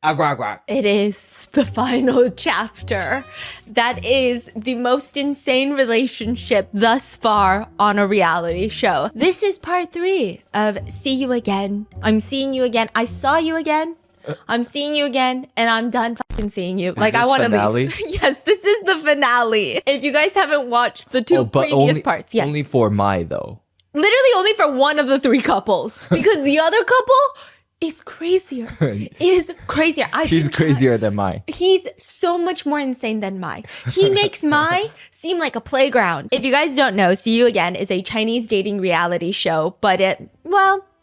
It is the final chapter. That is the most insane relationship thus far on a reality show. This is part 3 of See You Again. I'm seeing you again. I saw you again. I'm seeing you again, and I'm done fucking seeing you. Like, I want to leave. Yes, this is the finale. If you guys haven't watched the two previous parts, yes. Only for Mai, though. Literally only for one of the 3 couples. Because the other couple is crazier. Is crazier. He's crazier than Mai. He's so much more insane than Mai. He makes Mai seem like a playground. If you guys don't know, See You Again is a Chinese dating reality show, but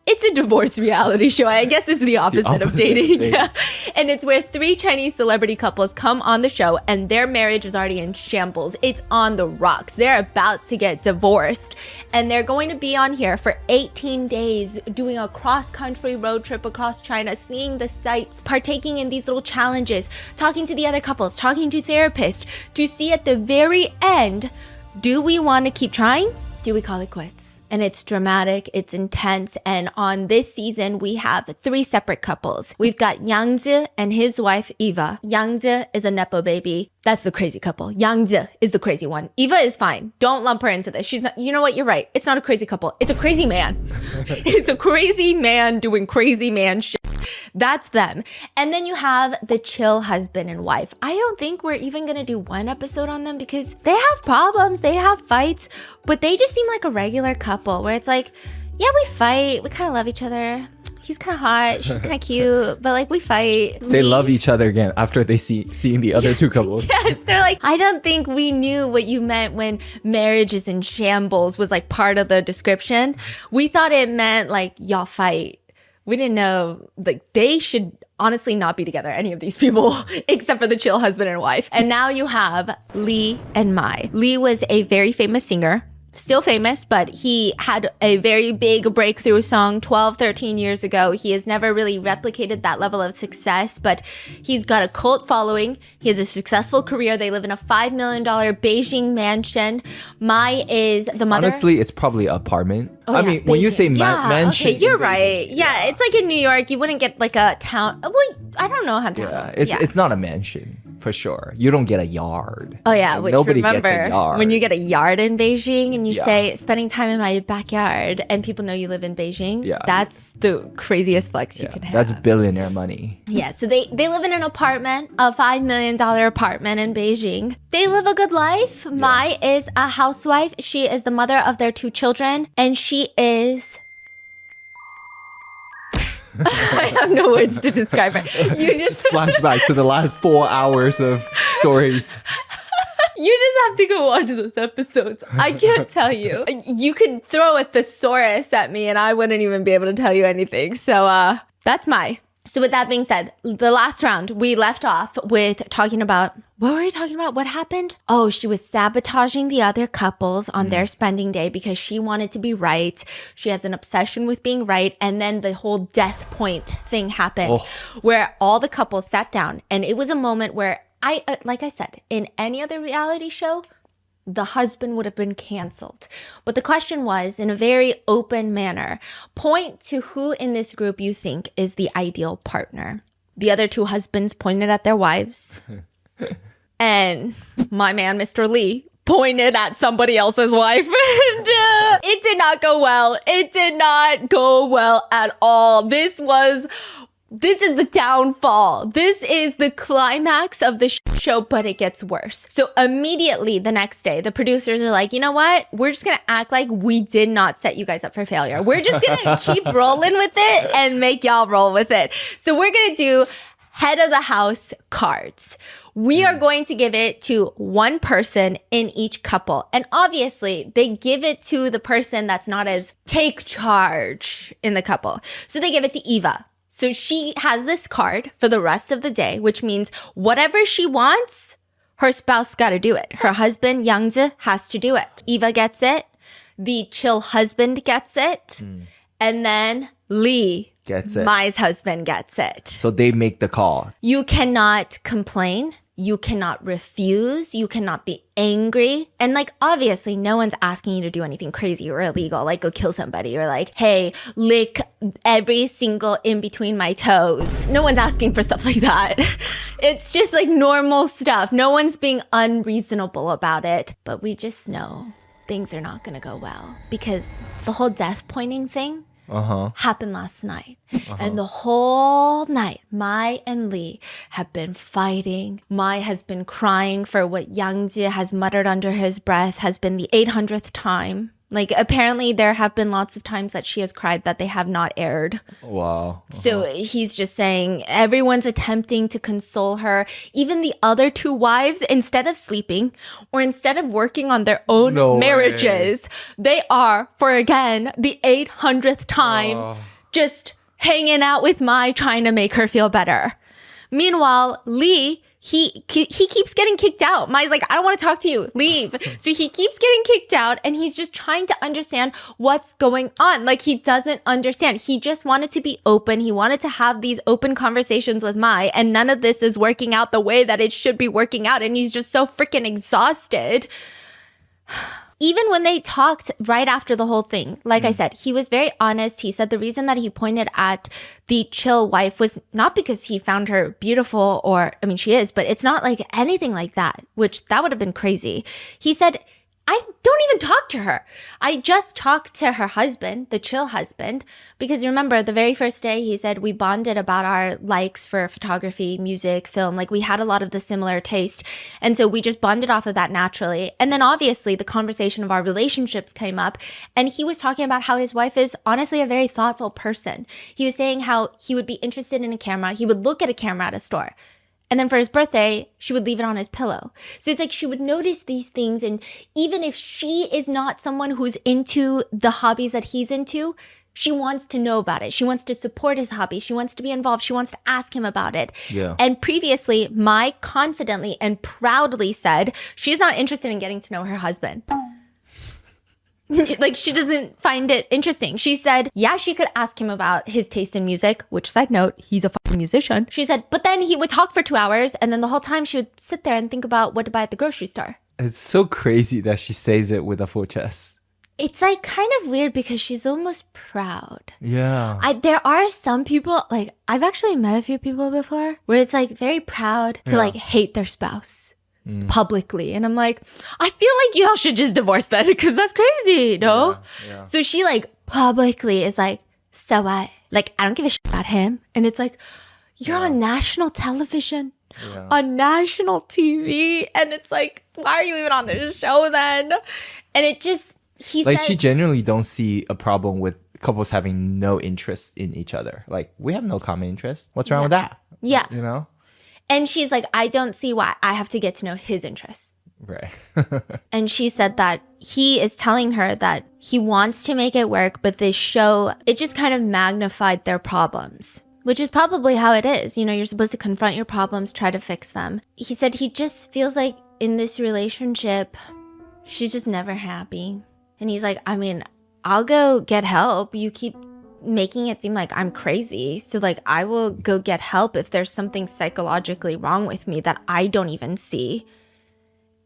it's a divorce reality show. I guess it's the opposite of dating. Yeah. And it's where 3 Chinese celebrity couples come on the show and their marriage is already in shambles. It's on the rocks. They're about to get divorced. And they're going to be on here for 18 days doing a cross-country road trip across China, seeing the sights, partaking in these little challenges, talking to the other couples, talking to therapists, to see at the very end, do we want to keep trying? Do we call it quits? And it's dramatic, it's intense, and on this season, we have 3 separate couples. We've got Yang Zi and his wife, Eva. Yang Zi is a Nepo baby. That's the crazy couple. Yang Zi is the crazy one. Eva is fine. Don't lump her into this. She's not, you know what? You're right. It's not a crazy couple. It's a crazy man. It's a crazy man doing crazy man shit. That's them. And then you have the chill husband and wife. I don't think we're even going to do one episode on them because they have problems, they have fights, but they just seem like a regular couple where it's like, yeah, we fight, we kind of love each other. He's kind of hot, she's kind of cute, but like we fight. They love each other again after they seeing the other 2 couples. Yes, they're like, I don't think we knew what you meant when marriage is in shambles was like part of the description. We thought it meant like y'all fight. We didn't know, like, they should honestly not be together, any of these people, except for the chill husband and wife. And now you have Lee and Mai. Lee was a very famous singer. Still famous, but he had a very big breakthrough song 12, 13 years ago. He has never really replicated that level of success, but he's got a cult following. He has a successful career. They live in a $5 million Beijing mansion. Mai is the mother. Honestly, it's probably an apartment. Oh, I yeah, mean, when you say mansion. Okay, you're right. Yeah, it's like in New York, you wouldn't get like a town. Well, I don't know how to. Yeah, it's not a mansion. For sure. You don't get a yard. Oh yeah, which nobody remember, gets a yard. When you get a yard in Beijing and you say, spending time in my backyard, and people know you live in Beijing, that's the craziest flex you can have. That's billionaire money. Yeah, so they live in an apartment, a $5 million apartment in Beijing. They live a good life. Yeah. Mai is a housewife. She is the mother of their 2 children, and she is... I have no words to describe her. You just flashback to the last 4 hours of stories. You just have to go watch those episodes. I can't tell you. You could throw a thesaurus at me and I wouldn't even be able to tell you anything. So that's Mai. So with that being said, the last round, we left off with talking about, what were we talking about? What happened? Oh, she was sabotaging the other couples on their spending day because she wanted to be right. She has an obsession with being right. And then the whole death point thing happened where all the couples sat down. And it was a moment where like I said, in any other reality show, the husband would have been canceled. But the question was, in a very open manner, point to who in this group you think is the ideal partner. The other 2 husbands pointed at their wives. And my man, Mr. Lee, pointed at somebody else's wife. And it did not go well. It did not go well at all. This is the downfall. This is the climax of the show, but it gets worse. So immediately the next day, the producers are like, you know what? We're just going to act like we did not set you guys up for failure. We're just going to keep rolling with it and make y'all roll with it. So we're going to do head of the house cards. We are going to give it to one person in each couple. And obviously, they give it to the person that's not as take charge in the couple. So they give it to Eva. So she has this card for the rest of the day, which means whatever she wants, her spouse got to do it. Her husband, Yang Zi, has to do it. Eva gets it. The chill husband gets it. And then Lee gets it. Mai's husband gets it. So they make the call. You cannot complain. You cannot refuse. You cannot be angry. And like, obviously, no one's asking you to do anything crazy or illegal, like go kill somebody or like, hey, lick every single in between my toes. No one's asking for stuff like that. It's just like normal stuff. No one's being unreasonable about it. But we just know things are not going to go well because the whole death pointing thing happened last night. And the whole night, Mai and Lee have been fighting. Mai has been crying for what Yang Jie has muttered under his breath has been the 800th time. Like, apparently there have been lots of times that she has cried that they have not aired. Wow. So he's just saying everyone's attempting to console her. Even the other two wives, instead of sleeping or instead of working on their own marriages, they are, for again, the 800th time, just hanging out with Mai, trying to make her feel better. Meanwhile, Lee, he keeps getting kicked out. Mai's like, I don't want to talk to you. Leave. So he keeps getting kicked out and he's just trying to understand what's going on. Like, he doesn't understand. He just wanted to be open. He wanted to have these open conversations with Mai, and none of this is working out the way that it should be working out. And he's just so freaking exhausted. Even when they talked right after the whole thing, like I said, he was very honest. He said the reason that he pointed at the chill wife was not because he found her beautiful or, I mean, she is, but it's not like anything like that, which that would have been crazy. He said, I don't even talk to her. I just talked to her husband, the chill husband, because remember the very first day he said we bonded about our likes for photography, music, film. Like, we had a lot of the similar taste. And so we just bonded off of that naturally. And then obviously the conversation of our relationships came up, and he was talking about how his wife is honestly a very thoughtful person. He was saying how he would be interested in a camera. He would look at a camera at a store. And then for his birthday, she would leave it on his pillow. So it's like she would notice these things. And even if she is not someone who's into the hobbies that he's into, she wants to know about it. She wants to support his hobby. She wants to be involved. She wants to ask him about it. Yeah. And previously, Mai confidently and proudly said she's not interested in getting to know her husband. Like, she doesn't find it interesting. She said, yeah, she could ask him about his taste in music, which, side note, he's a fucking musician. She said, but then he would talk for 2 hours, and then the whole time she would sit there and think about what to buy at the grocery store. It's so crazy that she says it with a full chest. It's like kind of weird because she's almost proud. Yeah. There are some people, like, I've actually met a few people before where it's like very proud to like hate their spouse publicly. And I'm like, I feel like y'all should just divorce then because that's crazy, no? Yeah. So she like publicly is like, so what? Like, I don't give a shit about him. And it's like, you're on national television, on national TV. And it's like, why are you even on this show then? And it just, he Like, said, she genuinely don't see a problem with couples having no interest in each other. Like, we have no common interest. What's wrong with that? Yeah. You know? And she's like, I don't see why I have to get to know his interests. Right. And she said that he is telling her that he wants to make it work, but this show, it just kind of magnified their problems, which is probably how it is. You know, you're supposed to confront your problems, try to fix them. He said he just feels like in this relationship, she's just never happy. And he's like, I mean, I'll go get help. You keep making it seem like I'm crazy. So like, I will go get help if there's something psychologically wrong with me that I don't even see.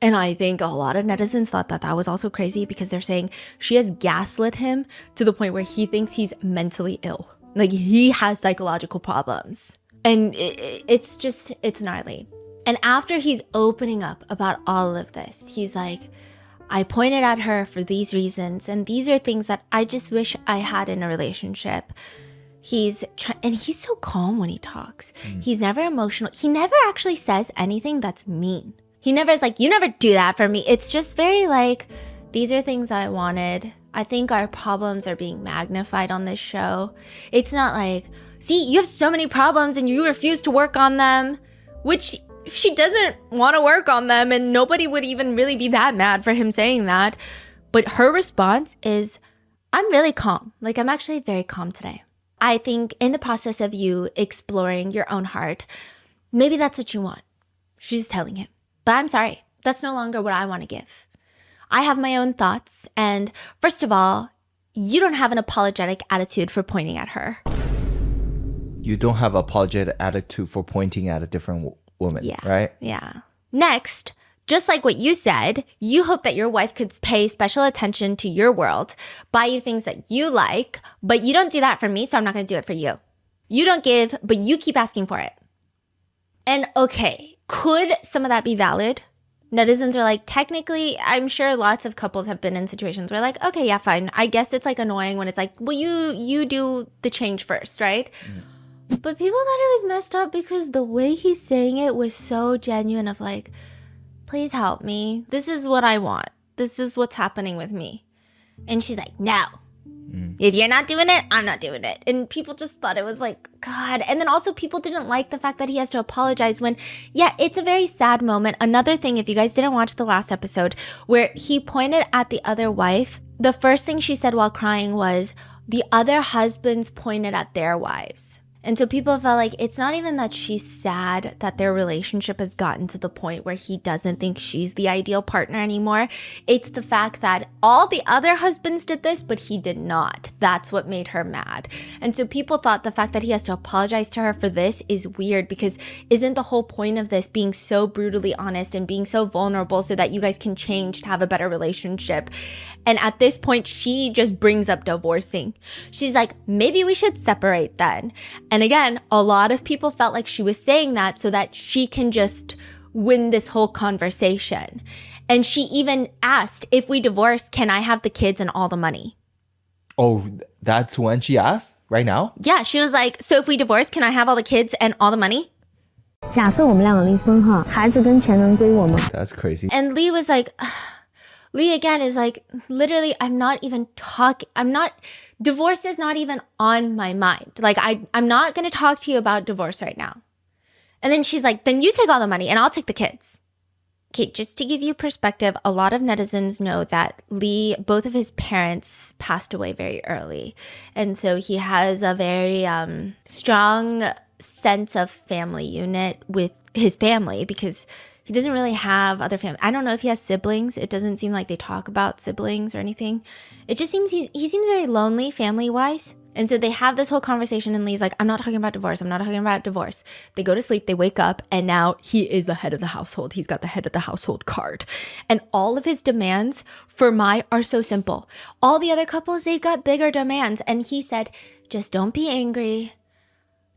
And I think a lot of netizens thought that that was also crazy because they're saying she has gaslit him to the point where he thinks he's mentally ill. Like, he has psychological problems. And it's gnarly. And after he's opening up about all of this, he's like, I pointed at her for these reasons, and these are things that I just wish I had in a relationship. And he's so calm when he talks. He's never emotional. He never actually says anything that's mean. He never is like, you never do that for me. It's just very like, these are things I wanted. I think our problems are being magnified on this show. It's not like, see, you have so many problems and you refuse to work on them, which she doesn't want to work on them, and nobody would even really be that mad for him saying that. But her response is, I'm really calm. Like, I'm actually very calm today. I think in the process of you exploring your own heart, maybe that's what you want. She's telling him. But I'm sorry, that's no longer what I want to give. I have my own thoughts, and first of all, you don't have an apologetic attitude for pointing at her. You don't have apologetic attitude for pointing at a different woman, Yeah. right? Yeah. Next, just like what you said, you hope that your wife could pay special attention to your world, buy you things that you like, but you don't do that for me, so I'm not going to do it for you. You don't give, but you keep asking for it. And okay, could some of that be valid? Netizens are like, technically, I'm sure lots of couples have been in situations where like, okay, yeah, fine. I guess it's like annoying when it's like, well, you do the change first, right? But people thought it was messed up because the way he's saying it was so genuine of like, please help me. This is what I want. This is what's happening with me. And she's like, no. If you're not doing it, I'm not doing it. And people just thought it was like, God. And then also people didn't like the fact that he has to apologize when, yeah, it's a very sad moment. Another thing, if you guys didn't watch the last episode, where he pointed at the other wife, the first thing she said while crying was, the other husbands pointed at their wives. And so people felt like it's not even that she's sad that their relationship has gotten to the point where he doesn't think she's the ideal partner anymore. It's the fact that all the other husbands did this, but he did not. That's what made her mad. And so people thought the fact that he has to apologize to her for this is weird because isn't the whole point of this being so brutally honest and being so vulnerable so that you guys can change to have a better relationship? And at this point, she just brings up divorcing. She's like, maybe we should separate then. And again, a lot of people felt like she was saying that so that she can just win this whole conversation. And she even asked, if we divorce, can I have the kids and all the money? Oh, that's when she asked? Right now? Yeah, she was like, so if we divorce, can I have all the kids and all the money? 假设我们两个离婚哈，孩子跟钱能归我吗？ That's crazy. And Lee was like, Lee again is like, literally, divorce is not even on my mind. Like, I'm not going to talk to you about divorce right now. And then she's like, then you take all the money and I'll take the kids. Okay, just to give you perspective, a lot of netizens know that Lee, both of his parents passed away very early. And so he has a very strong sense of family unit with his family because he doesn't really have other family. I don't know if he has siblings. It doesn't seem like they talk about siblings or anything. It just seems he seems very lonely family-wise. And so they have this whole conversation and Lee's like, I'm not talking about divorce. I'm not talking about divorce. They go to sleep, they wake up, and now he is the head of the household. He's got the head of the household card. And all of his demands for Mai are so simple. All the other couples, they've got bigger demands. And he said, just don't be angry.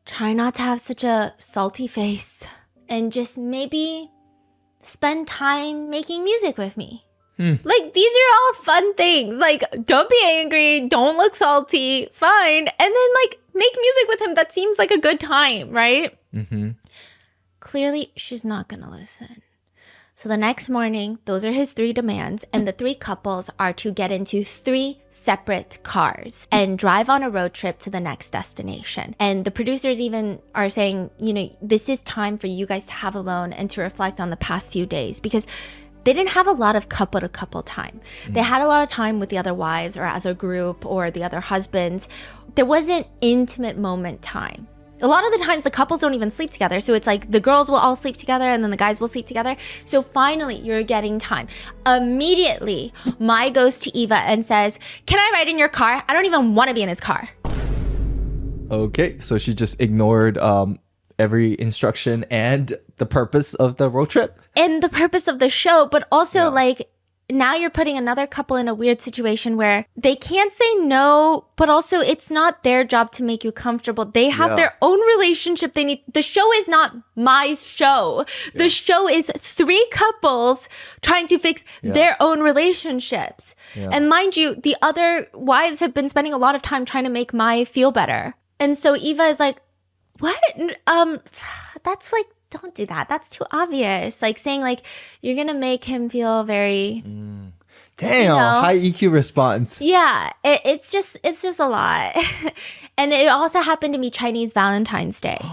Try not to have such a salty face. And just maybe spend time making music with me. Like, these are all fun things. Like, don't be angry, don't look salty, fine. And then, like, make music with him. That seems like a good time, right? Mm-hmm. Clearly, she's not gonna listen. So the next morning, those are his 3 demands, and the 3 couples are to get into 3 separate cars and drive on a road trip to the next destination. And the producers even are saying, you know, this is time for you guys to have alone and to reflect on the past few days because they didn't have a lot of couple-to-couple time. They had a lot of time with the other wives or as a group or the other husbands. There wasn't intimate moment time. A lot of the times the couples don't even sleep together. So it's like the girls will all sleep together and then the guys will sleep together. So finally, you're getting time. Immediately, Mai goes to Eva and says, can I ride in your car? I don't even want to be in his car. Okay, so she just ignored every instruction and the purpose of the road trip. And the purpose of the show, but also like now you're putting another couple in a weird situation where they can't say no, but also it's not their job to make you comfortable. They have their own relationship they need. The show is not my show. The show is 3 couples trying to fix their own relationships. And mind you, the other wives have been spending a lot of time trying to make Mai feel better. And so Eva is like, what? That's like, don't do that. That's too obvious. Like saying like, you're going to make him feel very... Damn, you know, high EQ response. Yeah, it's just a lot. And it also happened to be Chinese Valentine's Day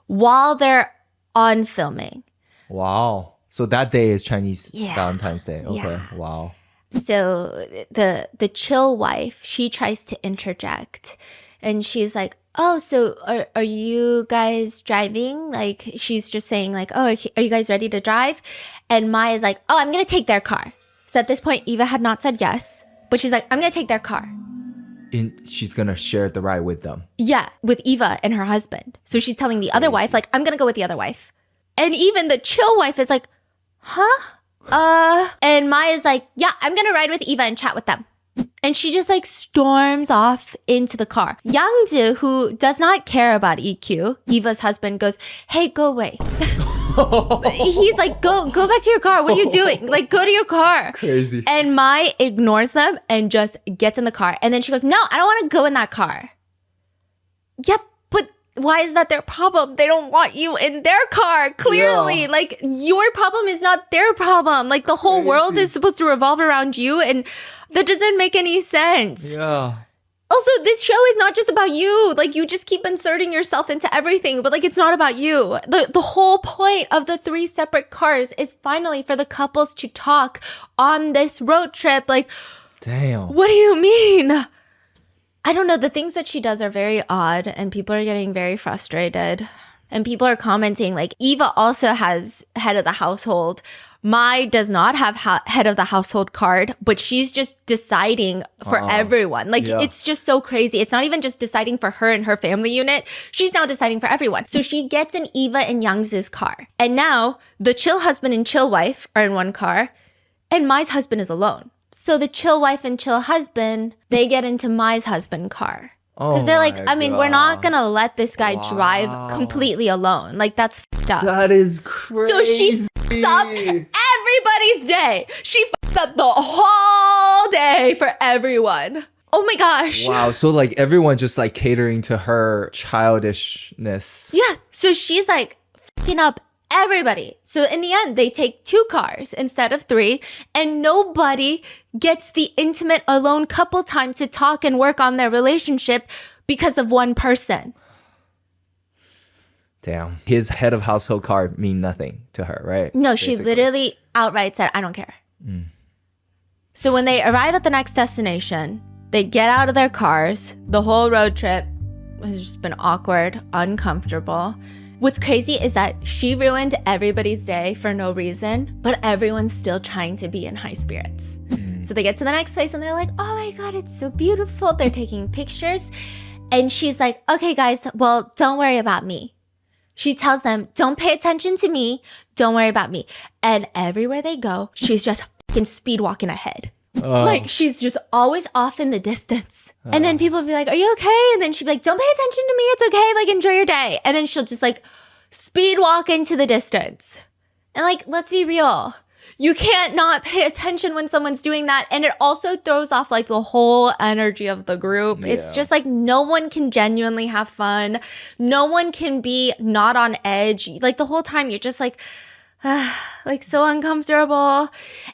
while they're on filming. Wow. So that day is Chinese Valentine's Day. Okay. Yeah. Wow. So the chill wife, she tries to interject and she's like, oh, so are you guys driving? Like, she's just saying like, oh, are you guys ready to drive? And Mai is like, oh, I'm going to take their car. So at this point, Eva had not said yes, but she's like, I'm going to take their car. She's going to share the ride with them. Yeah, with Eva and her husband. So she's telling the other wife, like, I'm going to go with the other wife. And even the chill wife is like, huh? And Maya's like, yeah, I'm gonna ride with Eva and chat with them. And she just like storms off into the car. Yangzi, who does not care about EQ, Eva's husband, goes, hey, go away. He's like, go back to your car. What are you doing? Like, go to your car. Crazy. And Mai ignores them and just gets in the car. And then she goes, no, I don't want to go in that car. Yep, but why is that their problem? They don't want you in their car, clearly. Yeah. Like, your problem is not their problem. Like, the whole world is supposed to revolve around you, and that doesn't make any sense. Yeah. Also, this show is not just about you. Like, you just keep inserting yourself into everything, but like, it's not about you. The whole point of the 3 separate cars is finally for the couples to talk on this road trip. Like, damn. what do you mean? I don't know. The things that she does are very odd, and people are getting very frustrated. And people are commenting, like, Eva also has head of the household. Mai does not have head of the household card, but she's just deciding for everyone. Like, it's just so crazy. It's not even just deciding for her and her family unit. She's now deciding for everyone. So she gets in Eva and Yangzi's car. And now the chill husband and chill wife are in one car, and Mai's husband is alone. So the chill wife and chill husband, they get into Mai's husband car. Because they're like, I mean, we're not going to let this guy drive completely alone. Like, that's f***ed up. That is crazy. So she f***s up everybody's day. She f***s up the whole day for everyone. Oh my gosh. Wow. So like everyone just like catering to her childishness. Yeah. So she's like f***ing up everybody. So in the end, they take 2 cars instead of 3, and nobody gets the intimate alone couple time to talk and work on their relationship because of one person. Damn. His head of household card mean nothing to her, right? No, she literally outright said, I don't care. So when they arrive at the next destination, they get out of their cars. The whole road trip has just been awkward, uncomfortable. What's crazy is that she ruined everybody's day for no reason, but everyone's still trying to be in high spirits. So they get to the next place and they're like, oh my God, it's so beautiful. They're taking pictures. And she's like, okay, guys, well, don't worry about me. She tells them, don't pay attention to me. Don't worry about me. And everywhere they go, she's just fucking speed walking ahead. Like, she's just always off in the distance. And then people will be like, are you okay? And then she'll be like, don't pay attention to me. It's okay. Like, enjoy your day. And then she'll just like speed walk into the distance. And like, let's be real. You can't not pay attention when someone's doing that. And it also throws off like the whole energy of the group. Yeah. It's just like no one can genuinely have fun. No one can be not on edge. Like the whole time you're just like so uncomfortable.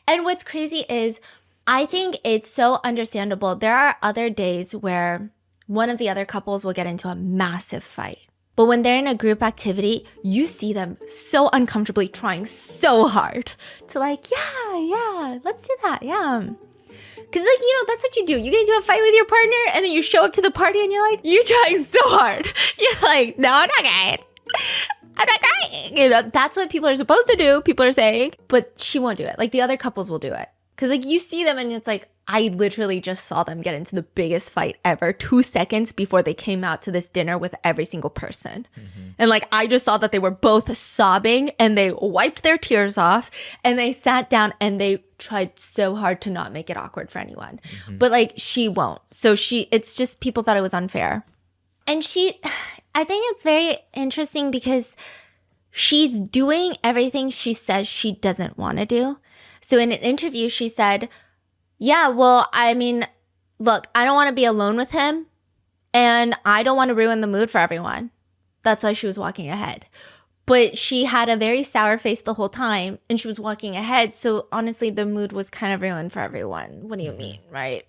And what's crazy is I think it's so understandable. There are other days where one of the other couples will get into a massive fight. But when they're in a group activity, you see them so uncomfortably trying so hard to like, yeah, let's do that, yeah. Because like, you know, that's what you do. You get into a fight with your partner and then you show up to the party and you're like, you're trying so hard. You're like, no, I'm not going. I'm not crying. You know, that's what people are supposed to do, people are saying. But she won't do it. Like the other couples will do it. Because like you see them and it's like, I literally just saw them get into the biggest fight ever 2 seconds before they came out to this dinner with every single person. And like, I just saw that they were both sobbing and they wiped their tears off and they sat down and they tried so hard to not make it awkward for anyone. But like, she won't. So it's just people thought it was unfair. And I think it's very interesting because she's doing everything she says she doesn't want to do. So in an interview, she said, yeah, well, I mean, look, I don't want to be alone with him and I don't want to ruin the mood for everyone. That's why she was walking ahead. But she had a very sour face the whole time and she was walking ahead. So honestly, the mood was kind of ruined for everyone. What do you mean, right?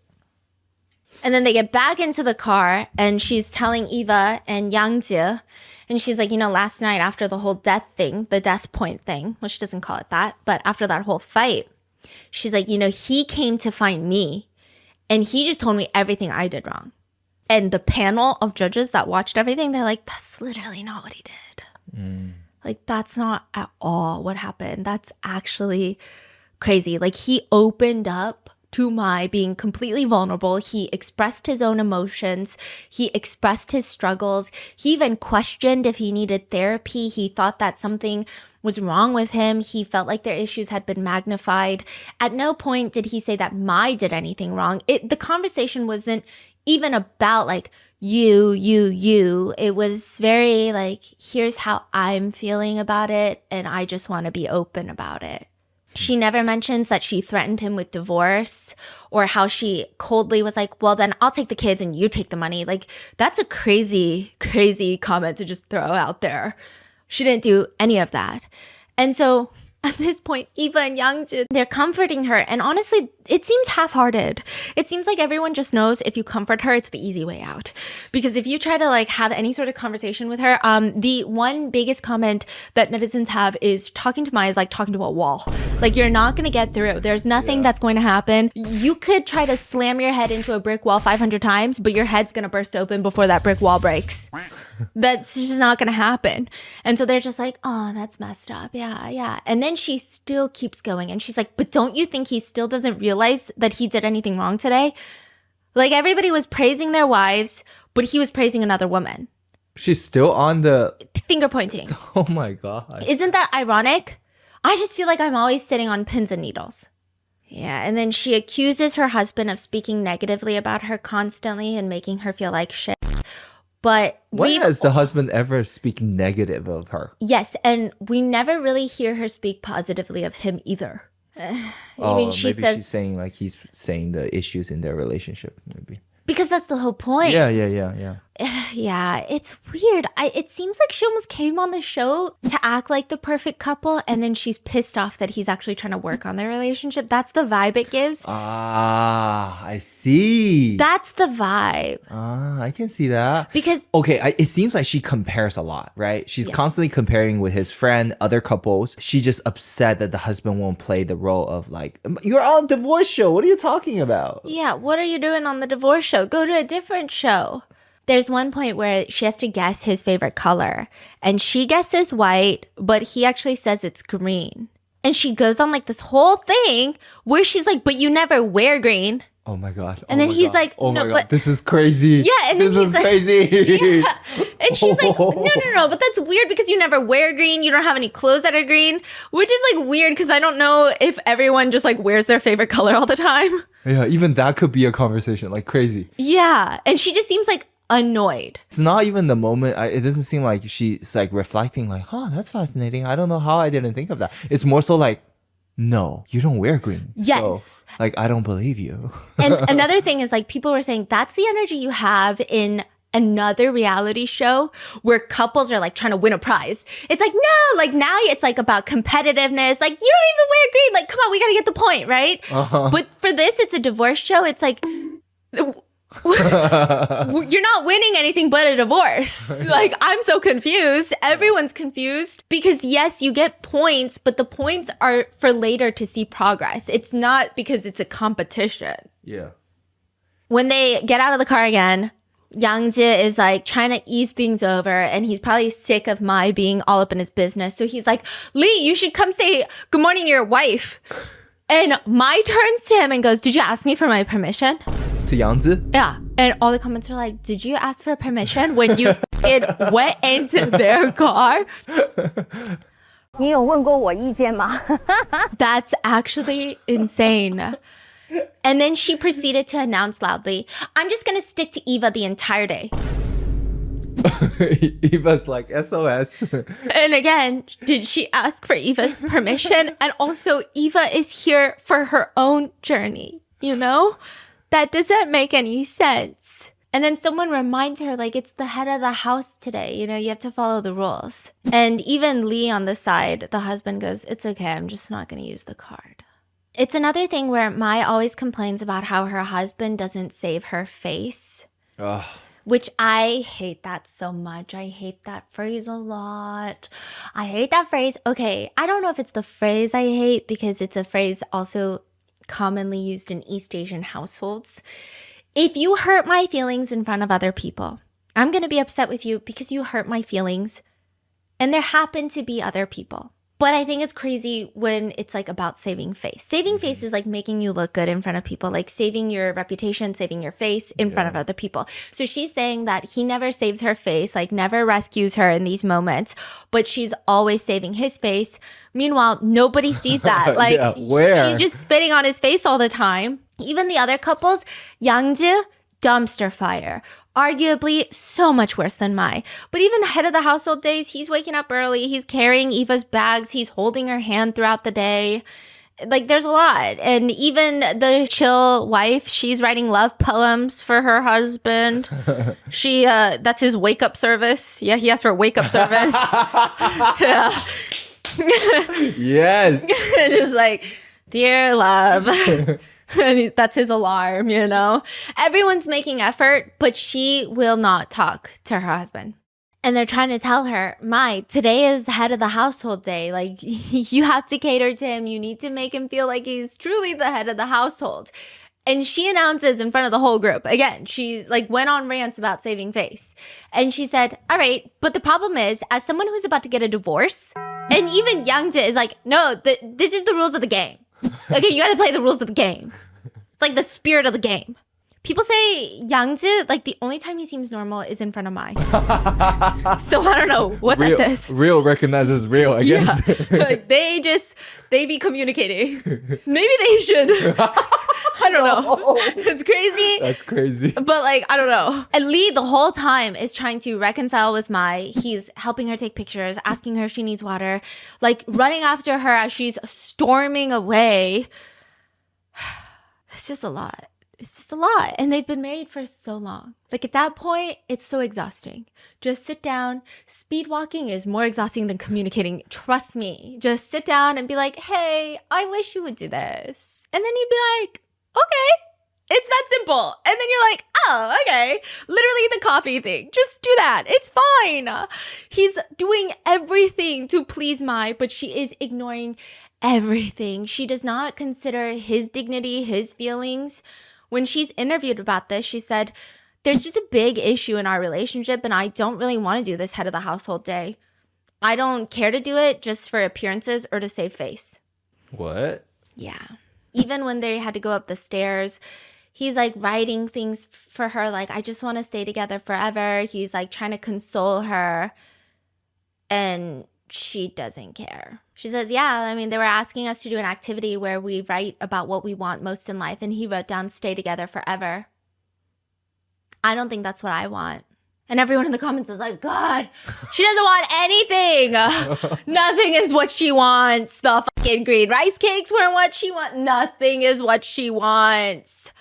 And then they get back into the car and she's telling Eva and Yangji, and she's like, you know, last night after the whole death thing, the death point thing, well, she doesn't call it that, but after that whole fight, she's like, you know, he came to find me and he just told me everything I did wrong. And the panel of judges that watched everything, they're like, that's literally not what he did. Like, that's not at all what happened. That's actually crazy. Like, he opened up to Mai being completely vulnerable. He expressed his own emotions. He expressed his struggles. He even questioned if he needed therapy. He thought that something was wrong with him. He felt like their issues had been magnified. At no point did he say that Mai did anything wrong. The conversation wasn't even about like, you. It was very like, here's how I'm feeling about it, and I just want to be open about it. She never mentions that she threatened him with divorce or how she coldly was like, well, then I'll take the kids and you take the money. Like, that's a crazy, crazy comment to just throw out there. She didn't do any of that. And so at this point, Eva and Youngji, they're comforting her. And honestly, it seems half-hearted. It seems like everyone just knows if you comfort her, it's the easy way out. Because if you try to like have any sort of conversation with her, the one biggest comment that netizens have is talking to Mai is like talking to a wall. Like, you're not going to get through. There's nothing that's going to happen. You could try to slam your head into a brick wall 500 times, but your head's going to burst open before that brick wall breaks. That's just not going to happen. And so they're just like, oh, that's messed up. Yeah. And then she still keeps going. And she's like, but don't you think he still doesn't realize that he did anything wrong today? Like, everybody was praising their wives, but he was praising another woman. She's still on the finger pointing. Oh my God. Isn't that ironic? I just feel like I'm always sitting on pins and needles. Yeah, and then she accuses her husband of speaking negatively about her constantly and making her feel like shit. But when has the husband ever speak negative of her? Yes, and we never really hear her speak positively of him either. Maybe she's saying like he's saying the issues in their relationship, maybe. Because that's the whole point. Yeah. Yeah, it's weird. It seems like she almost came on the show to act like the perfect couple, and then she's pissed off that he's actually trying to work on their relationship. That's the vibe it gives. Ah, I see. That's the vibe. I can see that. Because it seems like she compares a lot, right? She's constantly comparing with his friend, other couples. She's just upset that the husband won't play the role of like, you're on a divorce show. What are you talking about? Yeah, what are you doing on the divorce show? Go to a different show. There's one point where she has to guess his favorite color, and she guesses white, but he actually says it's green. And she goes on like this whole thing where she's like, but you never wear green. Oh my God. And then he's like, oh no, my God, but this is crazy. Yeah, and then this is like, crazy. Yeah. And she's like, no, but that's weird because you never wear green. You don't have any clothes that are green, which is like weird because I don't know if everyone just like wears their favorite color all the time. Yeah, even that could be a conversation, like crazy. Yeah, and she just seems like annoyed. It's not even the moment. It doesn't seem like she's like reflecting like, oh, that's fascinating. I don't know how I didn't think of that. It's more so like, no, you don't wear green. Yes. So, like, I don't believe you. And another thing is like people were saying that's the energy you have in another reality show where couples are like trying to win a prize. It's like, no, like now it's like about competitiveness. Like, you don't even wear green. Like, come on, we got to get the point, right? But for this, it's a divorce show. It's like, you're not winning anything but a divorce. Like, I'm so confused. Everyone's confused because yes, you get points, but the points are for later to see progress. It's not because it's a competition. Yeah. When they get out of the car again, Youngji is like trying to ease things over, and he's probably sick of Mai being all up in his business. So he's like, Lee, you should come say good morning to your wife. And Mai turns to him and goes, did you ask me for my permission? To Youngji? Yeah. And all the comments are like, did you ask for permission when you went into their car? 你有问过我意见吗？ That's actually insane. And then she proceeded to announce loudly, I'm just going to stick to Eva the entire day. Eva's like, SOS. And again, did she ask for Eva's permission? And also, Eva is here for her own journey, you know? That doesn't make any sense. And then someone reminds her, like, it's the head of the house today. You know, you have to follow the rules. And even Lee on the side, the husband goes, it's okay, I'm just not going to use the card. It's another thing where Mai always complains about how her husband doesn't save her face. Ugh. Which I hate that so much. I hate that phrase a lot. I hate that phrase. Okay, I don't know if it's the phrase I hate because it's a phrase also commonly used in East Asian households. If you hurt my feelings in front of other people, I'm going to be upset with you because you hurt my feelings. And there happen to be other people. But I think it's crazy when it's like about saving face. Saving face is like making you look good in front of people, like saving your reputation, saving your face in front of other people. So she's saying that he never saves her face, like never rescues her in these moments, but she's always saving his face. Meanwhile, nobody sees that. Like where? She's just spitting on his face all the time. Even the other couples, Yangji, dumpster fire. Arguably so much worse than Mai. But even head of the household days, he's waking up early, he's carrying Eva's bags, he's holding her hand throughout the day. Like, there's a lot. And even the chill wife, she's writing love poems for her husband. That's his wake-up service. Yeah, he asked for a wake-up service. Yeah. Yes. Just like, dear love. And that's his alarm, you know? Everyone's making effort, but she will not talk to her husband. And they're trying to tell her, Mai, today is head of the household day. Like, you have to cater to him. You need to make him feel like he's truly the head of the household. And she announces in front of the whole group. Again, she like went on rants about saving face. And she said, all right, but the problem is, as someone who's about to get a divorce, and even Youngja is like, no, this is the rules of the game. Okay, you gotta play the rules of the game. It's like the spirit of the game. People say Yangzi, like the only time he seems normal is in front of Mai. So I don't know what Real, that says. Real recognizes real, I guess. Yeah. Like they be communicating. Maybe they should. I don't know. It's crazy. That's crazy. But like, I don't know. And Lee the whole time is trying to reconcile with Mai. He's helping her take pictures, asking her if she needs water, like running after her as she's storming away. It's just a lot. It's just a lot. And they've been married for so long. Like at that point, it's so exhausting. Just sit down. Speed walking is more exhausting than communicating. Trust me. Just sit down and be like, hey, I wish you would do this. And then you'd be like, okay. It's that simple. And then you're like, oh, okay. Literally the coffee thing. Just do that. It's fine. He's doing everything to please Mai, but she is ignoring everything. She does not consider his dignity, his feelings. When she's interviewed about this, she said, there's just a big issue in our relationship and I don't really want to do this head of the household day. I don't care to do it just for appearances or to save face. What? Yeah. Even when they had to go up the stairs, he's like writing things for her like, I just want to stay together forever. He's like trying to console her and she doesn't care. She says, yeah, I mean, they were asking us to do an activity where we write about what we want most in life. And he wrote down, stay together forever. I don't think that's what I want. And everyone in the comments is like, God, she doesn't want anything. Nothing is what she wants. The fucking green rice cakes weren't what she wants. Nothing is what she wants.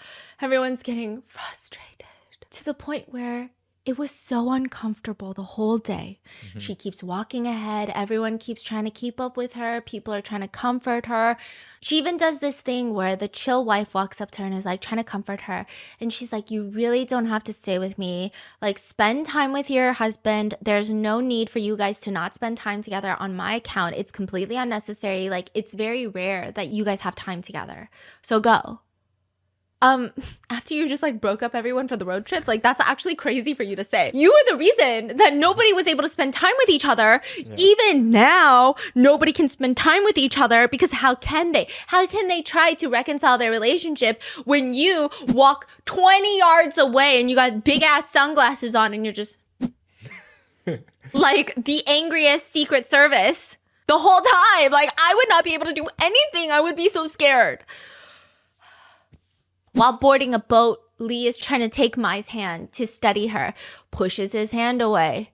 Everyone's getting frustrated to the point where it was so uncomfortable the whole day. Mm-hmm. She keeps walking ahead. Everyone keeps trying to keep up with her. People are trying to comfort her. She even does this thing where the chill wife walks up to her and is like trying to comfort her. And she's like, you really don't have to stay with me. Like, spend time with your husband. There's no need for you guys to not spend time together on my account. It's completely unnecessary. Like, it's very rare that you guys have time together. So go. After you just like broke up everyone for the road trip, like that's actually crazy for you to say. You were the reason that nobody was able to spend time with each other. Yeah. Even now, nobody can spend time with each other because how can they? How can they try to reconcile their relationship when you walk 20 yards away and you got big ass sunglasses on and you're just like the angriest Secret Service the whole time? Like, I would not be able to do anything. I would be so scared. While boarding a boat, Lee is trying to take Mai's hand to steady her, pushes his hand away,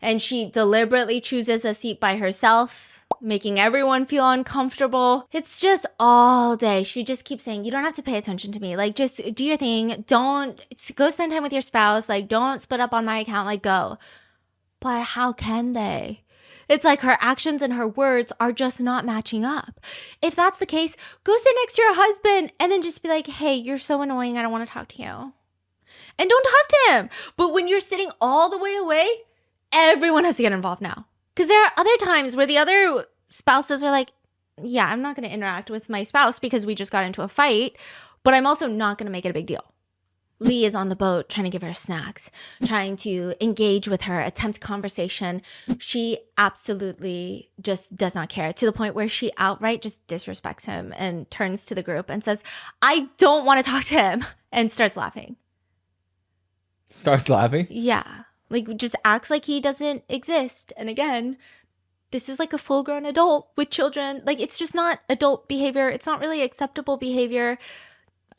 and she deliberately chooses a seat by herself, making everyone feel uncomfortable. It's just all day. She just keeps saying, you don't have to pay attention to me. Like, just do your thing. Don't go spend time with your spouse. Like, don't split up on my account. Like, go. But how can they? It's like her actions and her words are just not matching up. If that's the case, go sit next to your husband and then just be like, hey, you're so annoying. I don't want to talk to you. And don't talk to him. But when you're sitting all the way away, everyone has to get involved now. Because there are other times where the other spouses are like, yeah, I'm not going to interact with my spouse because we just got into a fight, but I'm also not going to make it a big deal. Lee is on the boat trying to give her snacks, trying to engage with her, attempt conversation. She absolutely just does not care, to the point where she outright just disrespects him and turns to the group and says, I don't want to talk to him, and starts laughing. Starts laughing? Yeah. Like, just acts like he doesn't exist. And again, this is like a full-grown adult with children. Like, it's just not adult behavior. It's not really acceptable behavior.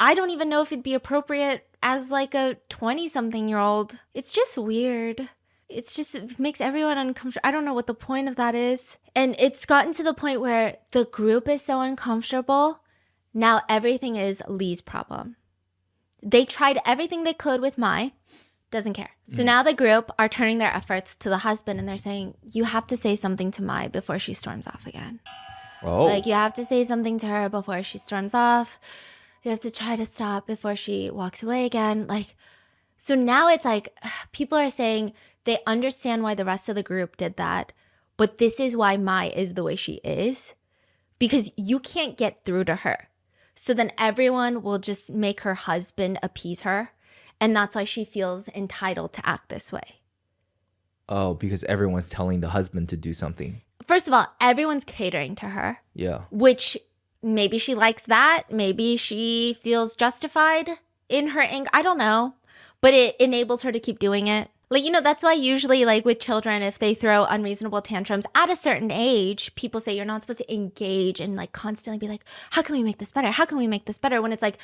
I don't even know if it'd be appropriate as like a 20-something-year-old. It's just weird. It makes everyone uncomfortable. I don't know what the point of that is. And it's gotten to the point where the group is so uncomfortable. Now everything is Lee's problem. They tried everything they could with Mai. Doesn't care. So now the group are turning their efforts to the husband, and they're saying, you have to say something to Mai before she storms off again. Oh. Like, you have to say something to her before she storms off. You have to try to stop before she walks away again. Like, so now it's like people are saying they understand why the rest of the group did that, but this is why Mai is the way she is, because you can't get through to her. So then everyone will just make her husband appease her, and that's why she feels entitled to act this way. Oh, because everyone's telling the husband to do something. First of all, everyone's catering to her. Yeah. Which maybe she likes that. Maybe she feels justified in her anger. I don't know. But it enables her to keep doing it. Like, you know, that's why usually, like, with children, if they throw unreasonable tantrums at a certain age, people say you're not supposed to engage and, like, constantly be like, how can we make this better? How can we make this better? When it's like,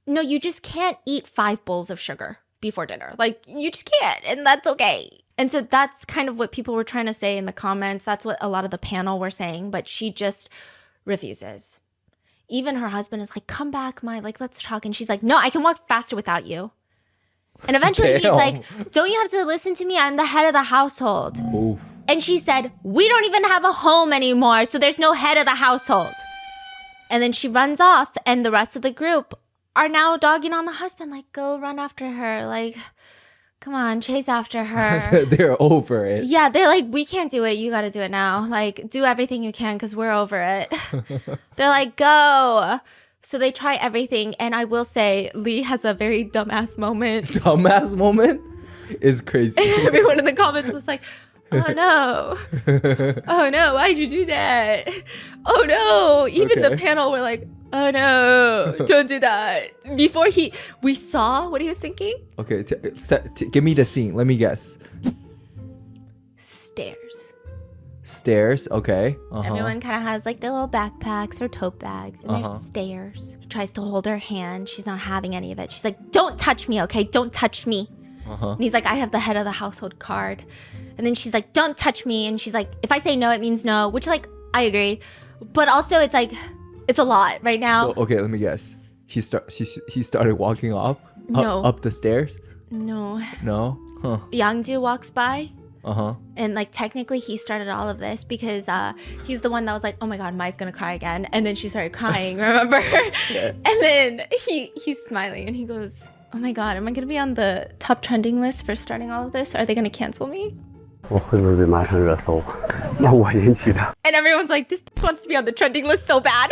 no, you just can't eat 5 bowls of sugar before dinner. Like, you just can't, and that's okay. And so that's kind of what people were trying to say in the comments. That's what a lot of the panel were saying, but she just refuses. Even her husband is like, come back, Mai, like, let's talk. And she's like, no, I can walk faster without you. And eventually he's like, don't you have to listen to me? I'm the head of the household. Ooh. And she said, we don't even have a home anymore, so there's no head of the household. And then she runs off, and the rest of the group are now dogging on the husband, like, go run after her. Like, come on, chase after her. They're over it. Yeah, they're like, we can't do it. You got to do it now. Like, do everything you can because we're over it. They're like, go. So they try everything. And I will say, Lee has a very dumbass moment. Dumbass moment is crazy. Everyone in the comments was like, oh no. Oh no, why'd you do that? Oh no. Even the panel were like, oh no, don't do that. Before we saw what he was thinking. Okay, give me the scene. Let me guess. Stairs, okay. Everyone kind of has like their little backpacks or tote bags, and there's stairs. He tries to hold her hand. She's not having any of it. She's like, don't touch me, okay? Don't touch me. And he's like, I have the head of the household card. And then she's like, don't touch me. And she's like, if I say no, it means no, which, like, I agree. But also it's like, it's a lot right now. So, okay, let me guess. He started walking off up the stairs? No. No? Huh. Youngju walks by. And like technically he started all of this because he's the one that was like, oh my god, Mai's gonna cry again. And then she started crying, remember? Yeah. And then he's smiling and he goes, oh my god, am I gonna be on the top trending list for starting all of this? Are they gonna cancel me? And everyone's like, this wants to be on the trending list so bad.